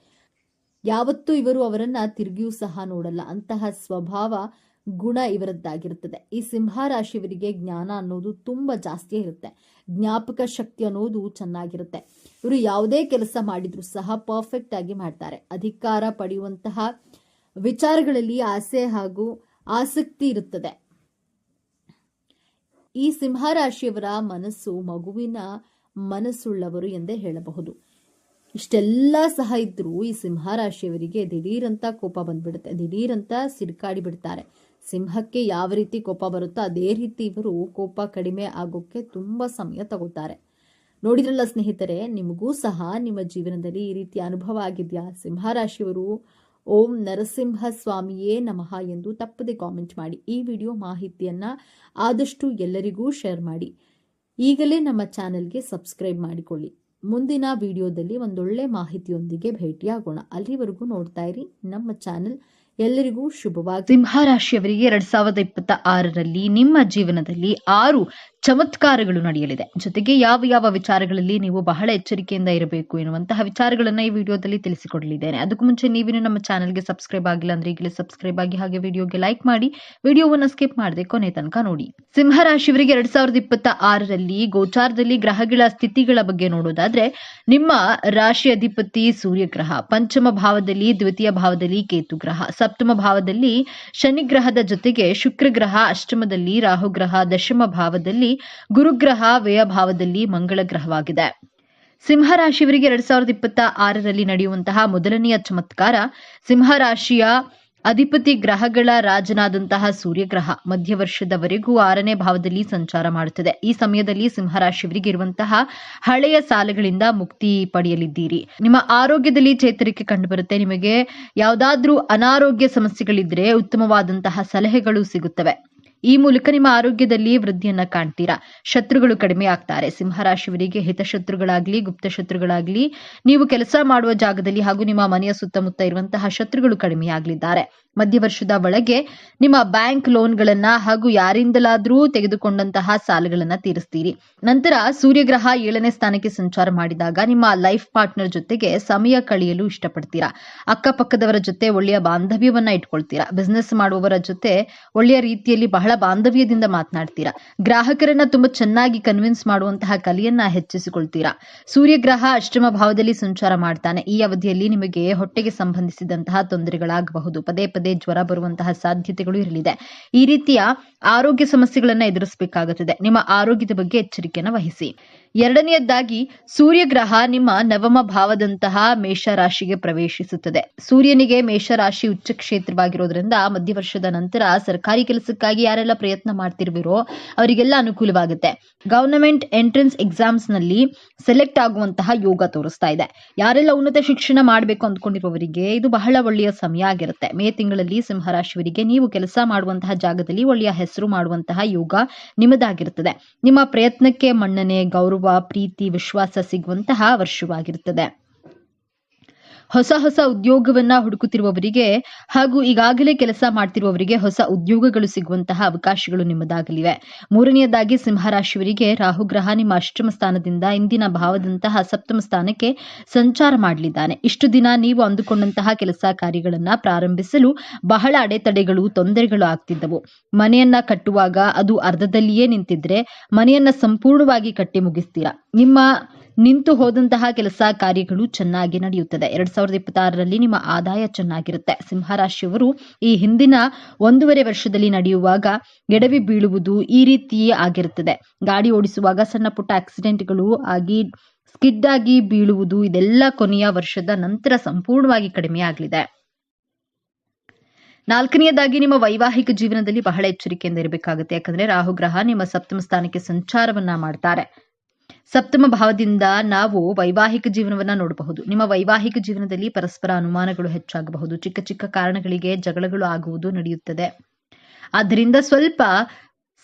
ಯಾವತ್ತೂ ಇವರು ಅವರನ್ನ ತಿರುಗಿಯೂ ಸಹ ನೋಡಲ್ಲ. ಅಂತಹ ಸ್ವಭಾವ ಗುಣ ಇವರದ್ದಾಗಿರುತ್ತದೆ. ಈ ಸಿಂಹ ರಾಶಿಯವರಿಗೆ ಜ್ಞಾನ ಅನ್ನೋದು ತುಂಬಾ ಜಾಸ್ತಿ ಇರುತ್ತೆ. ಜ್ಞಾಪಕ ಶಕ್ತಿ ಅನ್ನೋದು ಚೆನ್ನಾಗಿರುತ್ತೆ. ಇವರು ಯಾವುದೇ ಕೆಲಸ ಮಾಡಿದ್ರು ಸಹ ಪರ್ಫೆಕ್ಟ್ ಆಗಿ ಮಾಡ್ತಾರೆ. ಅಧಿಕಾರ ಪಡೆಯುವಂತಹ ವಿಚಾರಗಳಲ್ಲಿ ಆಸೆ ಹಾಗೂ ಆಸಕ್ತಿ ಇರುತ್ತದೆ. ಈ ಸಿಂಹ ರಾಶಿಯವರ ಮನಸ್ಸು ಮಗುವಿನ ಮನಸ್ಸುಳ್ಳವರು ಎಂದೇ ಹೇಳಬಹುದು. ಇಷ್ಟೆಲ್ಲ ಸಹ ಇದ್ರೂ ಈ ಸಿಂಹ ರಾಶಿಯವರಿಗೆ ದಿಢೀರಂತ ಕೋಪ ಬಂದ್ಬಿಡುತ್ತೆ, ದಿಢೀರಂತ ಸಿಡ್ಕಾಡಿ ಬಿಡ್ತಾರೆ. ಸಿಂಹಕ್ಕೆ ಯಾವ ರೀತಿ ಕೋಪ ಬರುತ್ತೋ ಅದೇ ರೀತಿ ಇವರು ಕೋಪ ಕಡಿಮೆ ಆಗೋಕ್ಕೆ ತುಂಬಾ ಸಮಯ ತಗೋತಾರೆ. ನೋಡಿದ್ರಲ್ಲ ಸ್ನೇಹಿತರೆ, ನಿಮಗೂ ಸಹ ನಿಮ್ಮ ಜೀವನದಲ್ಲಿ ಈ ರೀತಿ ಅನುಭವ ಆಗಿದೆಯಾ? ಸಿಂಹ ರಾಶಿಯವರು ಓಂ ನರಸಿಂಹ ಸ್ವಾಮಿಯೇ ನಮಃ ಎಂದು ತಪ್ಪದೆ ಕಾಮೆಂಟ್ ಮಾಡಿ. ಈ ವಿಡಿಯೋ ಮಾಹಿತಿಯನ್ನ ಆದಷ್ಟು ಎಲ್ಲರಿಗೂ ಶೇರ್ ಮಾಡಿ. ಈಗಲೇ ನಮ್ಮ ಚಾನೆಲ್ಗೆ ಸಬ್ಸ್ಕ್ರೈಬ್ ಮಾಡಿಕೊಳ್ಳಿ. ಮುಂದಿನ ವಿಡಿಯೋದಲ್ಲಿ ಒಂದೊಳ್ಳೆ ಮಾಹಿತಿಯೊಂದಿಗೆ ಭೇಟಿಯಾಗೋಣ. ಅಲ್ಲಿವರೆಗೂ ನೋಡ್ತಾ ಇರಿ ನಮ್ಮ ಚಾನೆಲ್. ಎಲ್ಲರಿಗೂ ಶುಭವಾಗಿ. ಸಿಂಹ ರಾಶಿಯವರಿಗೆ 2026ರಲ್ಲಿ ನಿಮ್ಮ ಜೀವನದಲ್ಲಿ 6 ಚಮತ್ಕಾರಗಳು ನಡೆಯಲಿದೆ. ಜೊತೆಗೆ ಯಾವ ವಿಚಾರಗಳಲ್ಲಿ ನೀವು ಬಹಳ ಎಚ್ಚರಿಕೆಯಿಂದ ಇರಬೇಕು ಎನ್ನುವಂತಹ ವಿಚಾರಗಳನ್ನ ಈ ವಿಡಿಯೋದಲ್ಲಿ ತಿಳಿಸಿಕೊಡಲಿದ್ದೇನೆ. ಅದಕ್ಕೂ ಮುಂಚೆ ನೀವಿನ್ನು ನಮ್ಮ ಚಾನೆಲ್ಗೆ ಸಬ್ಸ್ಕ್ರೈಬ್ ಆಗಿಲ್ಲ ಅಂದ್ರೆ ಈಗಲೇ ಸಬ್ಸ್ಕ್ರೈಬ್ ಆಗಿ, ಹಾಗೆ ವಿಡಿಯೋಗೆ ಲೈಕ್ ಮಾಡಿ, ವಿಡಿಯೋವನ್ನ ಸ್ಕಿಪ್ ಮಾಡದೆ ಕೊನೆ ತನಕ ನೋಡಿ. ಸಿಂಹ ರಾಶಿಯವರಿಗೆ 2026ರಲ್ಲಿ ಗೋಚಾರದಲ್ಲಿ ಗ್ರಹಗಳ ಸ್ಥಿತಿಗಳ ಬಗ್ಗೆ ನೋಡೋದಾದ್ರೆ, ನಿಮ್ಮ ರಾಶಿ ಅಧಿಪತಿ ಸೂರ್ಯಗ್ರಹ, ಪಂಚಮ ಭಾವದಲ್ಲಿ ದ್ವಿತೀಯ ಭಾವದಲ್ಲಿ ಕೇತು ಗ್ರಹ, ಸಪ್ತಮ ಭಾವದಲ್ಲಿ ಶನಿ ಗ್ರಹದ ಜೊತೆಗೆ ಶುಕ್ರ ಗ್ರಹ, ಅಷ್ಟಮದಲ್ಲಿ ರಾಹು ಗ್ರಹ, ದಶಮ ಭಾವದಲ್ಲಿ ಗುರುಗ್ರಹ, ವ್ಯಯ ಭಾವದಲ್ಲಿ ಮಂಗಳ ಗ್ರಹವಾಗಿದೆ. ಸಿಂಹ ರಾಶಿಯವರಿಗೆ 2026ರಲ್ಲಿ ನಡೆಯುವಂತಹ ಮೊದಲನೆಯ ಚಮತ್ಕಾರ, ಸಿಂಹ ರಾಶಿಯ ಅಧಿಪತಿ ಗ್ರಹಗಳ ರಾಜನಾದಂತಹ ಸೂರ್ಯಗ್ರಹ ಮಧ್ಯವರ್ಷದವರೆಗೂ 6ನೇ ಭಾವದಲ್ಲಿ ಸಂಚಾರ ಮಾಡುತ್ತದೆ. ಈ ಸಮಯದಲ್ಲಿ ಸಿಂಹರಾಶಿಯವರಿಗೆ ಇರುವಂತಹ ಹಳೆಯ ಸಾಲಗಳಿಂದ ಮುಕ್ತಿ ಪಡೆಯಲಿದ್ದೀರಿ. ನಿಮ್ಮ ಆರೋಗ್ಯದಲ್ಲಿ ಚೇತರಿಕೆ ಕಂಡುಬರುತ್ತೆ. ನಿಮಗೆ ಯಾವುದಾದ್ರೂ ಅನಾರೋಗ್ಯ ಸಮಸ್ಯೆಗಳಿದ್ರೆ ಉತ್ತಮವಾದಂತಹ ಸಲಹೆಗಳು ಸಿಗುತ್ತವೆ. ಈ ಮೂಲಕ ನಿಮ್ಮ ಆರೋಗ್ಯದಲ್ಲಿ ವೃದ್ಧಿಯನ್ನ ಕಾಣ್ತೀರಾ. ಶತ್ರುಗಳು ಕಡಿಮೆ ಆಗ್ತಾರೆ. ಸಿಂಹರಾಶಿಯವರಿಗೆ ಹಿತಶತ್ರುಗಳಾಗ್ಲಿ ಗುಪ್ತ ಶತ್ರುಗಳಾಗ್ಲಿ ನೀವು ಕೆಲಸ ಮಾಡುವ ಜಾಗದಲ್ಲಿ ಹಾಗೂ ನಿಮ್ಮ ಮನೆಯ ಸುತ್ತಮುತ್ತ ಇರುವಂತಹ ಶತ್ರುಗಳು ಕಡಿಮೆಯಾಗಲಿದ್ದಾರೆ. ಮಧ್ಯ ವರ್ಷದ ಒಳಗೆ ನಿಮ್ಮ ಬ್ಯಾಂಕ್ ಲೋನ್ಗಳನ್ನ ಹಾಗೂ ಯಾರಿಂದಲಾದ್ರೂ ತೆಗೆದುಕೊಂಡಂತಹ ಸಾಲಗಳನ್ನ ತೀರಿಸ್ತೀರಿ. ನಂತರ ಸೂರ್ಯಗ್ರಹ 7ನೇ ಸ್ಥಾನಕ್ಕೆ ಸಂಚಾರ ಮಾಡಿದಾಗ ನಿಮ್ಮ ಲೈಫ್ ಪಾರ್ಟ್ನರ್ ಜೊತೆಗೆ ಸಮಯ ಕಳೆಯಲು ಇಷ್ಟಪಡ್ತೀರಾ. ಅಕ್ಕಪಕ್ಕದವರ ಜೊತೆ ಒಳ್ಳೆಯ ಬಾಂಧವ್ಯವನ್ನ ಇಟ್ಕೊಳ್ತೀರಾ. ಬಿಸ್ನೆಸ್ ಮಾಡುವವರ ಜೊತೆ ಒಳ್ಳೆಯ ರೀತಿಯಲ್ಲಿ ಬಹಳ ಬಾಂಧವ್ಯದಿಂದ ಮಾತನಾಡ್ತೀರಾ. ಗ್ರಾಹಕರನ್ನ ತುಂಬಾ ಚೆನ್ನಾಗಿ ಕನ್ವಿನ್ಸ್ ಮಾಡುವಂತಹ ಕಲೆಯನ್ನ ಹೆಚ್ಚಿಸಿಕೊಳ್ತೀರಾ. ಸೂರ್ಯಗ್ರಹ ಅಷ್ಟಮ ಭಾವದಲ್ಲಿ ಸಂಚಾರ ಮಾಡ್ತಾನೆ. ಈ ಅವಧಿಯಲ್ಲಿ ನಿಮಗೆ ಹೊಟ್ಟೆಗೆ ಸಂಬಂಧಿಸಿದಂತಹ ತೊಂದರೆಗಳಾಗಬಹುದು. ಪದೇ ಪದೇ ಜ್ವರ ಬರುವಂತಹ ಸಾಧ್ಯತೆಗಳು ಇರಲಿದೆ. ಈ ರೀತಿಯ ಆರೋಗ್ಯ ಸಮಸ್ಯೆಗಳನ್ನ ಎದುರಿಸಬೇಕಾಗುತ್ತದೆ. ನಿಮ್ಮ ಆರೋಗ್ಯದ ಬಗ್ಗೆ ಎಚ್ಚರಿಕೆಯನ್ನು ವಹಿಸಿ. ಎರಡನೆಯದಾಗಿ ಸೂರ್ಯಗ್ರಹ ನಿಮ್ಮ ನವಮ ಭಾವದಂತಹ ಮೇಷರಾಶಿಗೆ ಪ್ರವೇಶಿಸುತ್ತದೆ. ಸೂರ್ಯನಿಗೆ ಮೇಷರಾಶಿ ಉಚ್ಚ ಕ್ಷೇತ್ರವಾಗಿರೋದ್ರಿಂದ ಮಧ್ಯ ವರ್ಷದ ನಂತರ ಸರ್ಕಾರಿ ಕೆಲಸಕ್ಕಾಗಿ ಯಾರೆಲ್ಲ ಪ್ರಯತ್ನ ಮಾಡ್ತಿರ್ವಿರೋ ಅವರಿಗೆಲ್ಲ ಅನುಕೂಲವಾಗುತ್ತೆ. ಗವರ್ನಮೆಂಟ್ ಎಂಟ್ರೆನ್ಸ್ ಎಕ್ಸಾಮ್ಸ್ ನಲ್ಲಿ ಸೆಲೆಕ್ಟ್ ಆಗುವಂತಹ ಯೋಗ ತೋರಿಸ್ತಾ ಇದೆ. ಯಾರೆಲ್ಲ ಉನ್ನತ ಶಿಕ್ಷಣ ಮಾಡಬೇಕು ಅಂದ್ಕೊಂಡಿರುವವರಿಗೆ ಇದು ಬಹಳ ಒಳ್ಳೆಯ ಸಮಯ ಆಗಿರುತ್ತೆ. ಮೇ ತಿಂಗಳಲ್ಲಿ ಸಿಂಹರಾಶಿಯವರಿಗೆ ನೀವು ಕೆಲಸ ಮಾಡುವಂತಹ ಜಾಗದಲ್ಲಿ ಒಳ್ಳೆಯ ಹೆಸರು ಮಾಡುವಂತಹ ಯೋಗ ನಿಮ್ಮದಾಗಿರುತ್ತದೆ. ನಿಮ್ಮ ಪ್ರಯತ್ನಕ್ಕೆ ಮನ್ನಣೆ, ಗೌರವ, ಪ್ರೀತಿ, ವಿಶ್ವಾಸ ಸಿಗುವಂತಹ ವರ್ಷವಾಗಿರುತ್ತದೆ. ಹೊಸ ಹೊಸ ಉದ್ಯೋಗವನ್ನ ಹುಡುಕುತ್ತಿರುವವರಿಗೆ ಹಾಗೂ ಈಗಾಗಲೇ ಕೆಲಸ ಮಾಡ್ತಿರುವವರಿಗೆ ಹೊಸ ಉದ್ಯೋಗಗಳು ಸಿಗುವಂತಹ ಅವಕಾಶಗಳು ನಿಮ್ಮದಾಗಲಿವೆ. ಮೂರನೆಯದಾಗಿ ಸಿಂಹರಾಶಿಯವರಿಗೆ ರಾಹುಗ್ರಹ ನಿಮ್ಮ ಅಷ್ಟಮ ಸ್ಥಾನದಿಂದ ಇಂದಿನ ಭಾವದಂತಹ ಸಪ್ತಮ ಸ್ಥಾನಕ್ಕೆ ಸಂಚಾರ ಮಾಡಲಿದ್ದಾನೆ. ಇಷ್ಟು ದಿನ ನೀವು ಅಂದುಕೊಂಡಂತಹ ಕೆಲಸ ಕಾರ್ಯಗಳನ್ನ ಪ್ರಾರಂಭಿಸಲು ಬಹಳ ಅಡೆತಡೆಗಳು, ತೊಂದರೆಗಳು ಆಗ್ತಿದ್ದವು. ಮನೆಯನ್ನ ಕಟ್ಟುವಾಗ ಅದು ಅರ್ಧದಲ್ಲಿಯೇ ನಿಂತಿದ್ರೆ ಮನೆಯನ್ನ ಸಂಪೂರ್ಣವಾಗಿ ಕಟ್ಟಿ ಮುಗಿಸ್ತೀರಾ. ನಿಮ್ಮ ನಿಂತು ಹೋದಂತಹ ಕೆಲಸ ಕಾರ್ಯಗಳು ಚೆನ್ನಾಗಿ ನಡೆಯುತ್ತದೆ. 2026ರಲ್ಲಿ ನಿಮ್ಮ ಆದಾಯ ಚೆನ್ನಾಗಿರುತ್ತೆ. ಸಿಂಹರಾಶಿಯವರು ಈ ಹಿಂದಿನ 1.5 ವರ್ಷದಲ್ಲಿ ನಡೆಯುವಾಗ ಎಡವಿ ಬೀಳುವುದು ಈ ರೀತಿಯೇ ಆಗಿರುತ್ತದೆ. ಗಾಡಿ ಓಡಿಸುವಾಗ ಸಣ್ಣ ಪುಟ್ಟ ಆಕ್ಸಿಡೆಂಟ್ಗಳು ಆಗಿ ಸ್ಕಿಡ್ ಆಗಿ ಬೀಳುವುದು ಇದೆಲ್ಲ ಕೊನೆಯ ವರ್ಷದ ನಂತರ ಸಂಪೂರ್ಣವಾಗಿ ಕಡಿಮೆ ಆಗಲಿದೆ. ನಾಲ್ಕನೆಯದಾಗಿ ನಿಮ್ಮ ವೈವಾಹಿಕ ಜೀವನದಲ್ಲಿ ಬಹಳ ಎಚ್ಚರಿಕೆಯಿಂದ ಇರಬೇಕಾಗುತ್ತೆ. ಯಾಕಂದ್ರೆ ರಾಹುಗ್ರಹ ನಿಮ್ಮ ಸಪ್ತಮ ಸ್ಥಾನಕ್ಕೆ ಸಂಚಾರವನ್ನ ಮಾಡ್ತಾರೆ. ಸಪ್ತಮ ಭಾವದಿಂದ ನಾವು ವೈವಾಹಿಕ ಜೀವನವನ್ನ ನೋಡಬಹುದು. ನಿಮ್ಮ ವೈವಾಹಿಕ ಜೀವನದಲ್ಲಿ ಪರಸ್ಪರ ಅನುಮಾನಗಳು ಹೆಚ್ಚಾಗಬಹುದು. ಚಿಕ್ಕ ಚಿಕ್ಕ ಕಾರಣಗಳಿಗೆ ಜಗಳಗಳು ಆಗುವುದು ನಡೆಯುತ್ತದೆ. ಆದ್ದರಿಂದ ಸ್ವಲ್ಪ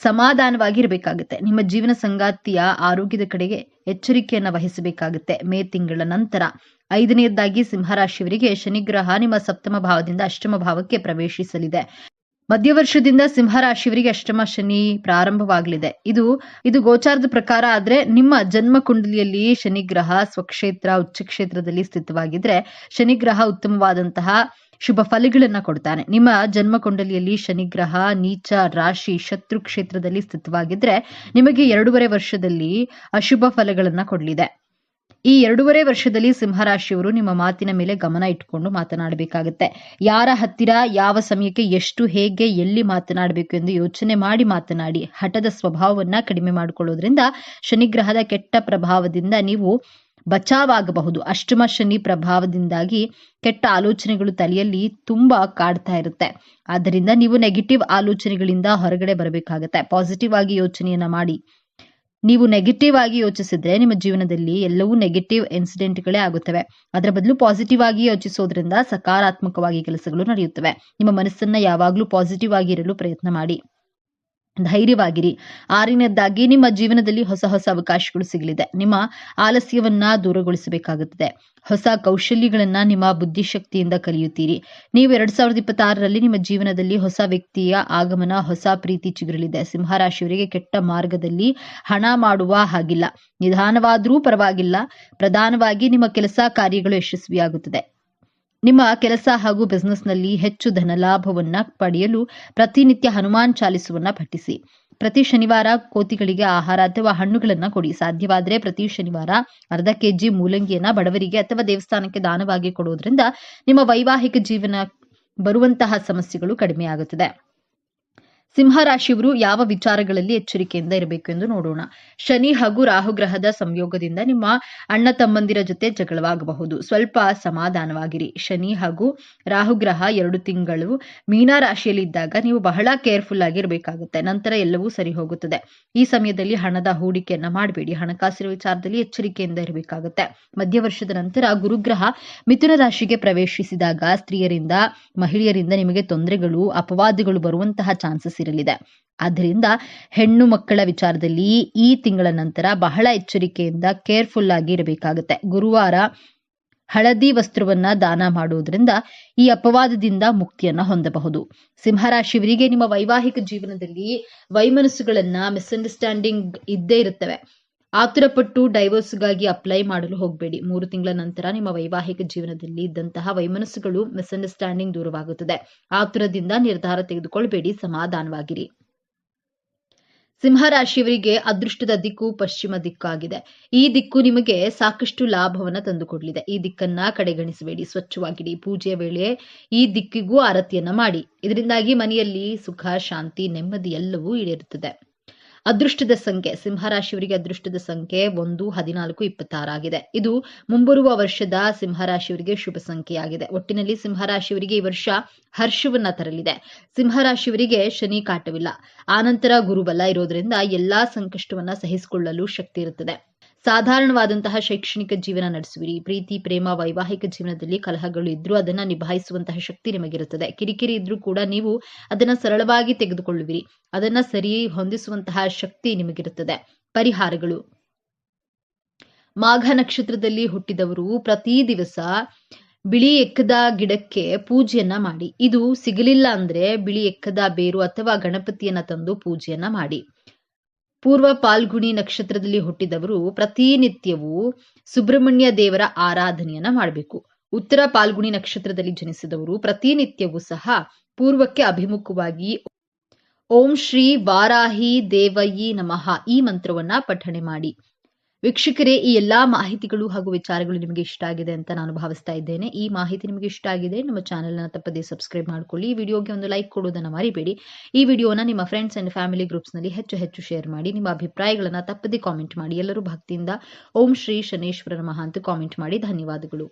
ಸಮಾಧಾನವಾಗಿ ಇರಬೇಕಾಗುತ್ತೆ. ನಿಮ್ಮ ಜೀವನ ಸಂಗಾತಿಯ ಆರೋಗ್ಯದ ಕಡೆಗೆ ಎಚ್ಚರಿಕೆಯನ್ನ ವಹಿಸಬೇಕಾಗುತ್ತೆ. ಮೇ ತಿಂಗಳ ನಂತರ. 5ನೇದಾಗಿ ಸಿಂಹರಾಶಿಯವರಿಗೆ ಶನಿಗ್ರಹ ನಿಮ್ಮ ಸಪ್ತಮ ಭಾವದಿಂದ ಅಷ್ಟಮ ಭಾವಕ್ಕೆ ಪ್ರವೇಶಿಸಲಿದೆ. ಮಧ್ಯವರ್ಷದಿಂದ ಸಿಂಹರಾಶಿಯವರಿಗೆ ಅಷ್ಟಮ ಶನಿ ಪ್ರಾರಂಭವಾಗಲಿದೆ. ಇದು ಗೋಚಾರದ ಪ್ರಕಾರ ಆದ್ರೆ ನಿಮ್ಮ ಜನ್ಮ ಕುಂಡಲಿಯಲ್ಲಿ ಶನಿಗ್ರಹ ಸ್ವಕ್ಷೇತ್ರ ಉಚ್ಚ ಕ್ಷೇತ್ರದಲ್ಲಿ ಸ್ಥಿತವಾಗಿದ್ರೆ ಶನಿಗ್ರಹ ಉತ್ತಮವಾದಂತಹ ಶುಭ ಫಲಗಳನ್ನ ಕೊಡ್ತಾನೆ. ನಿಮ್ಮ ಜನ್ಮ ಕುಂಡಲಿಯಲ್ಲಿ ಶನಿಗ್ರಹ ನೀಚ ರಾಶಿ ಶತ್ರು ಕ್ಷೇತ್ರದಲ್ಲಿ ಸ್ಥಿತವಾಗಿದ್ರೆ ನಿಮಗೆ 2.5 ವರ್ಷದಲ್ಲಿ ಅಶುಭ ಫಲಗಳನ್ನ ಕೊಡಲಿದೆ. ಈ 2.5 ವರ್ಷದಲ್ಲಿ ಸಿಂಹರಾಶಿಯವರು ನಿಮ್ಮ ಮಾತಿನ ಮೇಲೆ ಗಮನ ಇಟ್ಕೊಂಡು ಮಾತನಾಡಬೇಕಾಗುತ್ತೆ. ಯಾರ ಹತ್ತಿರ ಯಾವ ಸಮಯಕ್ಕೆ ಎಷ್ಟು ಹೇಗೆ ಎಲ್ಲಿ ಮಾತನಾಡಬೇಕು ಎಂದು ಯೋಚನೆ ಮಾಡಿ ಮಾತನಾಡಿ. ಹಠದ ಸ್ವಭಾವವನ್ನ ಕಡಿಮೆ ಮಾಡಿಕೊಳ್ಳೋದ್ರಿಂದ ಶನಿಗ್ರಹದ ಕೆಟ್ಟ ಪ್ರಭಾವದಿಂದ ನೀವು ಬಚಾವಾಗಬಹುದು. ಅಷ್ಟಮ ಶನಿ ಪ್ರಭಾವದಿಂದಾಗಿ ಕೆಟ್ಟ ಆಲೋಚನೆಗಳು ತಲೆಯಲ್ಲಿ ತುಂಬಾ ಕಾಡ್ತಾ ಇರುತ್ತೆ. ಆದ್ದರಿಂದ ನೀವು ನೆಗೆಟಿವ್ ಆಲೋಚನೆಗಳಿಂದ ಹೊರಗಡೆ ಬರಬೇಕಾಗತ್ತೆ. ಪಾಸಿಟಿವ್ ಆಗಿ ಯೋಚನೆಯನ್ನ ಮಾಡಿ. ನೀವು ನೆಗೆಟಿವ್ ಆಗಿ ಯೋಚಿಸಿದ್ರೆ ನಿಮ್ಮ ಜೀವನದಲ್ಲಿ ಎಲ್ಲವೂ ನೆಗೆಟಿವ್ ಇನ್ಸಿಡೆಂಟ್ಗಳೇ ಆಗುತ್ತವೆ. ಅದರ ಬದಲು ಪಾಸಿಟಿವ್ ಆಗಿ ಯೋಚಿಸೋದ್ರಿಂದ ಸಕಾರಾತ್ಮಕವಾಗಿ ಕೆಲಸಗಳು ನಡೆಯುತ್ತವೆ. ನಿಮ್ಮ ಮನಸ್ಸನ್ನ ಯಾವಾಗಲೂ ಪಾಸಿಟಿವ್ ಆಗಿ ಇರಲು ಪ್ರಯತ್ನ ಮಾಡಿ. ಧೈರ್ಯವಾಗಿರಿ. 6ನೇದಾಗಿ ನಿಮ್ಮ ಜೀವನದಲ್ಲಿ ಹೊಸ ಹೊಸ ಅವಕಾಶಗಳು ಸಿಗಲಿದೆ. ನಿಮ್ಮ ಆಲಸ್ಯವನ್ನ ದೂರಗೊಳಿಸಬೇಕಾಗುತ್ತದೆ. ಹೊಸ ಕೌಶಲ್ಯಗಳನ್ನ ನಿಮ್ಮ ಬುದ್ಧಿಶಕ್ತಿಯಿಂದ ಕಲಿಯುತ್ತೀರಿ. ನೀವು 2026ರಲ್ಲಿ ನಿಮ್ಮ ಜೀವನದಲ್ಲಿ ಹೊಸ ವ್ಯಕ್ತಿಯ ಆಗಮನ, ಹೊಸ ಪ್ರೀತಿ ಚಿಗುರಲಿದೆ. ಸಿಂಹರಾಶಿಯವರಿಗೆ ಕೆಟ್ಟ ಮಾರ್ಗದಲ್ಲಿ ಹಣ ಮಾಡುವ ಹಾಗಿಲ್ಲ. ನಿಧಾನವಾದ್ರೂ ಪರವಾಗಿಲ್ಲ. ಪ್ರಧಾನವಾಗಿ ನಿಮ್ಮ ಕೆಲಸ ಕಾರ್ಯಗಳು ಯಶಸ್ವಿಯಾಗುತ್ತದೆ. ನಿಮ್ಮ ಕೆಲಸ ಹಾಗೂ ಬಿಸ್ನೆಸ್ನಲ್ಲಿ ಹೆಚ್ಚು ಧನಲಾಭವನ್ನ ಪಡೆಯಲು ಪ್ರತಿನಿತ್ಯ ಹನುಮಾನ್ ಚಾಲಿಸವನ್ನ ಪಠಿಸಿ. ಪ್ರತಿ ಶನಿವಾರ ಕೋತಿಗಳಿಗೆ ಆಹಾರ ಅಥವಾ ಹಣ್ಣುಗಳನ್ನ ಕೊಡಿ. ಸಾಧ್ಯವಾದರೆ ಪ್ರತಿ ಶನಿವಾರ ಅರ್ಧ ಕೆಜಿ ಮೂಲಂಗಿಯನ್ನ ಬಡವರಿಗೆ ಅಥವಾ ದೇವಸ್ಥಾನಕ್ಕೆ ದಾನವಾಗಿ ಕೊಡೋದ್ರಿಂದ ನಿಮ್ಮ ವೈವಾಹಿಕ ಜೀವನ ಬರುವಂತಹ ಸಮಸ್ಯೆಗಳು ಕಡಿಮೆ ಆಗುತ್ತದೆ. ಸಿಂಹರಾಶಿಯವರು ಯಾವ ವಿಚಾರಗಳಲ್ಲಿ ಎಚ್ಚರಿಕೆಯಿಂದ ಇರಬೇಕು ಎಂದು ನೋಡೋಣ. ಶನಿ ಹಾಗೂ ರಾಹುಗ್ರಹದ ಸಂಯೋಗದಿಂದ ನಿಮ್ಮ ಅಣ್ಣ ತಮ್ಮಂದಿರ ಜೊತೆ ಜಗಳವಾಗಬಹುದು. ಸ್ವಲ್ಪ ಸಮಾಧಾನವಾಗಿರಿ. ಶನಿ ಹಾಗೂ ರಾಹುಗ್ರಹ 2 ತಿಂಗಳು ಮೀನ ರಾಶಿಯಲ್ಲಿ ಇದ್ದಾಗ ನೀವು ಬಹಳ ಕೇರ್ಫುಲ್ ಆಗಿರಬೇಕಾಗುತ್ತೆ. ನಂತರ ಎಲ್ಲವೂ ಸರಿ ಹೋಗುತ್ತದೆ. ಈ ಸಮಯದಲ್ಲಿ ಹಣದ ಹೂಡಿಕೆಯನ್ನ ಮಾಡಬೇಡಿ. ಹಣಕಾಸಿನ ವಿಚಾರದಲ್ಲಿ ಎಚ್ಚರಿಕೆಯಿಂದ ಇರಬೇಕಾಗುತ್ತೆ. ಮಧ್ಯವರ್ಷದ ನಂತರ ಗುರುಗ್ರಹ ಮಿಥುನ ರಾಶಿಗೆ ಪ್ರವೇಶಿಸಿದಾಗ ಸ್ತ್ರೀಯರಿಂದ ಮಹಿಳೆಯರಿಂದ ನಿಮಗೆ ತೊಂದರೆಗಳು ಅಪವಾದಗಳು ಬರುವಂತಹ ಚಾನ್ಸಸ್ ಕಾಣಿಸಿರಲಿದೆ. ಆದ್ದರಿಂದ ಹೆಣ್ಣು ಮಕ್ಕಳ ವಿಚಾರದಲ್ಲಿ ಈ ತಿಂಗಳ ನಂತರ ಬಹಳ ಎಚ್ಚರಿಕೆಯಿಂದ ಕೇರ್ಫುಲ್ ಆಗಿ ಇರಬೇಕಾಗುತ್ತೆ. ಗುರುವಾರ ಹಳದಿ ವಸ್ತ್ರವನ್ನ ದಾನ ಮಾಡುವುದರಿಂದ ಈ ಅಪವಾದದಿಂದ ಮುಕ್ತಿಯನ್ನ ಹೊಂದಬಹುದು. ಸಿಂಹರಾಶಿಯವರಿಗೆ ನಿಮ್ಮ ವೈವಾಹಿಕ ಜೀವನದಲ್ಲಿ ವೈಮನಸ್ಸುಗಳನ್ನ ಮಿಸ್ಅಂಡರ್ಸ್ಟ್ಯಾಂಡಿಂಗ್ ಇದ್ದೇ ಇರುತ್ತವೆ. ಆತುರಪಟ್ಟು ಡೈವೋರ್ಸ್ಗಾಗಿ ಅಪ್ಲೈ ಮಾಡಲು ಹೋಗಬೇಡಿ. 3 ತಿಂಗಳ ನಂತರ ನಿಮ್ಮ ವೈವಾಹಿಕ ಜೀವನದಲ್ಲಿ ಇದ್ದಂತಹ ವೈಮನಸ್ಸುಗಳು ಮಿಸ್ಅಂಡರ್ಸ್ಟ್ಯಾಂಡಿಂಗ್ ದೂರವಾಗುತ್ತದೆ. ಆತುರದಿಂದ ನಿರ್ಧಾರ ತೆಗೆದುಕೊಳ್ಳಬೇಡಿ, ಸಮಾಧಾನವಾಗಿರಿ. ಸಿಂಹರಾಶಿಯವರಿಗೆ ಅದೃಷ್ಟದ ದಿಕ್ಕು ಪಶ್ಚಿಮ ದಿಕ್ಕಾಗಿದೆ. ಈ ದಿಕ್ಕು ನಿಮಗೆ ಸಾಕಷ್ಟು ಲಾಭವನ್ನ ತಂದುಕೊಡಲಿದೆ. ಈ ದಿಕ್ಕನ್ನ ಕಡೆಗಣಿಸಬೇಡಿ, ಸ್ವಚ್ಛವಾಗಿಡಿ. ಪೂಜೆಯ ವೇಳೆ ಈ ದಿಕ್ಕಿಗೂ ಆರತಿಯನ್ನ ಮಾಡಿ. ಇದರಿಂದಾಗಿ ಮನೆಯಲ್ಲಿ ಸುಖ, ಶಾಂತಿ, ನೆಮ್ಮದಿ ಎಲ್ಲವೂ ಈಡೇರುತ್ತದೆ. ಅದೃಷ್ಟದ ಸಂಖ್ಯೆ ಸಿಂಹರಾಶಿಯವರಿಗೆ ಅದೃಷ್ಟದ ಸಂಖ್ಯೆ 1, 14, 26 ಆಗಿದೆ. ಇದು ಮುಂಬರುವ ವರ್ಷದ ಸಿಂಹರಾಶಿಯವರಿಗೆ ಶುಭ ಸಂಖ್ಯೆಯಾಗಿದೆ. ಒಟ್ಟಿನಲ್ಲಿ ಸಿಂಹರಾಶಿಯವರಿಗೆ ಈ ವರ್ಷ ಹರ್ಷವನ್ನ ತರಲಿದೆ. ಸಿಂಹರಾಶಿಯವರಿಗೆ ಶನಿ ಕಾಟವಿಲ್ಲ. ಆನಂತರ ಗುರುಬಲ ಇರೋದ್ರಿಂದ ಎಲ್ಲಾ ಸಂಕಷ್ಟವನ್ನ ಸಹಿಸಿಕೊಳ್ಳಲು ಶಕ್ತಿ ಇರುತ್ತದೆ. ಸಾಧಾರಣವಾದಂತಹ ಶೈಕ್ಷಣಿಕ ಜೀವನ ನಡೆಸುವಿರಿ. ಪ್ರೀತಿ, ಪ್ರೇಮ, ವೈವಾಹಿಕ ಜೀವನದಲ್ಲಿ ಕಲಹಗಳು ಇದ್ರೂ ಅದನ್ನ ನಿಭಾಯಿಸುವಂತಹ ಶಕ್ತಿ ನಿಮಗಿರುತ್ತದೆ. ಕಿರಿಕಿರಿ ಇದ್ರೂ ಕೂಡ ನೀವು ಅದನ್ನ ಸರಳವಾಗಿ ತೆಗೆದುಕೊಳ್ಳುವಿರಿ. ಅದನ್ನ ಸರಿ ಹೊಂದಿಸುವಂತಹ ಶಕ್ತಿ ನಿಮಗಿರುತ್ತದೆ. ಪರಿಹಾರಗಳು: ಮಾಘ ನಕ್ಷತ್ರದಲ್ಲಿ ಹುಟ್ಟಿದವರು ಪ್ರತಿ ದಿವಸ ಬಿಳಿ ಎಕ್ಕದ ಗಿಡಕ್ಕೆ ಪೂಜೆಯನ್ನ ಮಾಡಿ. ಇದು ಸಿಗಲಿಲ್ಲ ಅಂದ್ರೆ ಬಿಳಿ ಎಕ್ಕದ ಬೇರು ಅಥವಾ ಗಣಪತಿಯನ್ನ ತಂದು ಪೂಜೆಯನ್ನ ಮಾಡಿ. ಪೂರ್ವ ಪಾಲ್ಗುಣಿ ನಕ್ಷತ್ರದಲ್ಲಿ ಹುಟ್ಟಿದವರು ಪ್ರತಿನಿತ್ಯವೂ ಸುಬ್ರಹ್ಮಣ್ಯ ದೇವರ ಆರಾಧನೆಯನ್ನ ಮಾಡಬೇಕು. ಉತ್ತರ ಪಾಲ್ಗುಣಿ ನಕ್ಷತ್ರದಲ್ಲಿ ಜನಿಸಿದವರು ಪ್ರತಿನಿತ್ಯವೂ ಸಹ ಪೂರ್ವಕ್ಕೆ ಅಭಿಮುಖವಾಗಿ ಓಂ ಶ್ರೀ ವಾರಾಹಿ ದೇವಯಿ ನಮಃ ಈ ಮಂತ್ರವನ್ನ ಪಠಣೆ ಮಾಡಿ. ವೀಕ್ಷಕರೇ, ಈ ಎಲ್ಲಾ ಮಾಹಿತಿಗಳು ಹಾಗೂ ವಿಚಾರಗಳು ನಿಮಗೆ ಇಷ್ಟ ಆಗಿದೆ ಅಂತ ನಾನು ಭಾವಿಸ್ತಾ ಇದ್ದೇನೆ. ಈ ಮಾಹಿತಿ ನಿಮಗೆ ಇಷ್ಟ ಆಗಿದೆ, ನಮ್ಮ ಚಾನೆಲ್ ಅನ್ನು ತಪ್ಪದೇ ಸಬ್ಸ್ಕ್ರೈಬ್ ಮಾಡ್ಕೊಳ್ಳಿ. ಈ ವಿಡಿಯೋಗೆ ಒಂದು ಲೈಕ್ ಕೊಡುವುದನ್ನು ಮರಿಬೇಡಿ. ಈ ವಿಡಿಯೋನ ನಿಮ್ಮ ಫ್ರೆಂಡ್ಸ್ ಅಂಡ್ ಫ್ಯಾಮಿಲಿ ಗ್ರೂಪ್ಸ್ ನಲ್ಲಿ ಹೆಚ್ಚು ಶೇರ್ ಮಾಡಿ. ನಿಮ್ಮ ಅಭಿಪ್ರಾಯಗಳನ್ನ ತಪ್ಪದೇ ಕಾಮೆಂಟ್ ಮಾಡಿ. ಎಲ್ಲರೂ ಭಕ್ತಿಯಿಂದ ಓಂ ಶ್ರೀ ಶನೇಶ್ವರ ನಮಃ ಅಂತ ಕಾಮೆಂಟ್ ಮಾಡಿ. ಧನ್ಯವಾದಗಳು.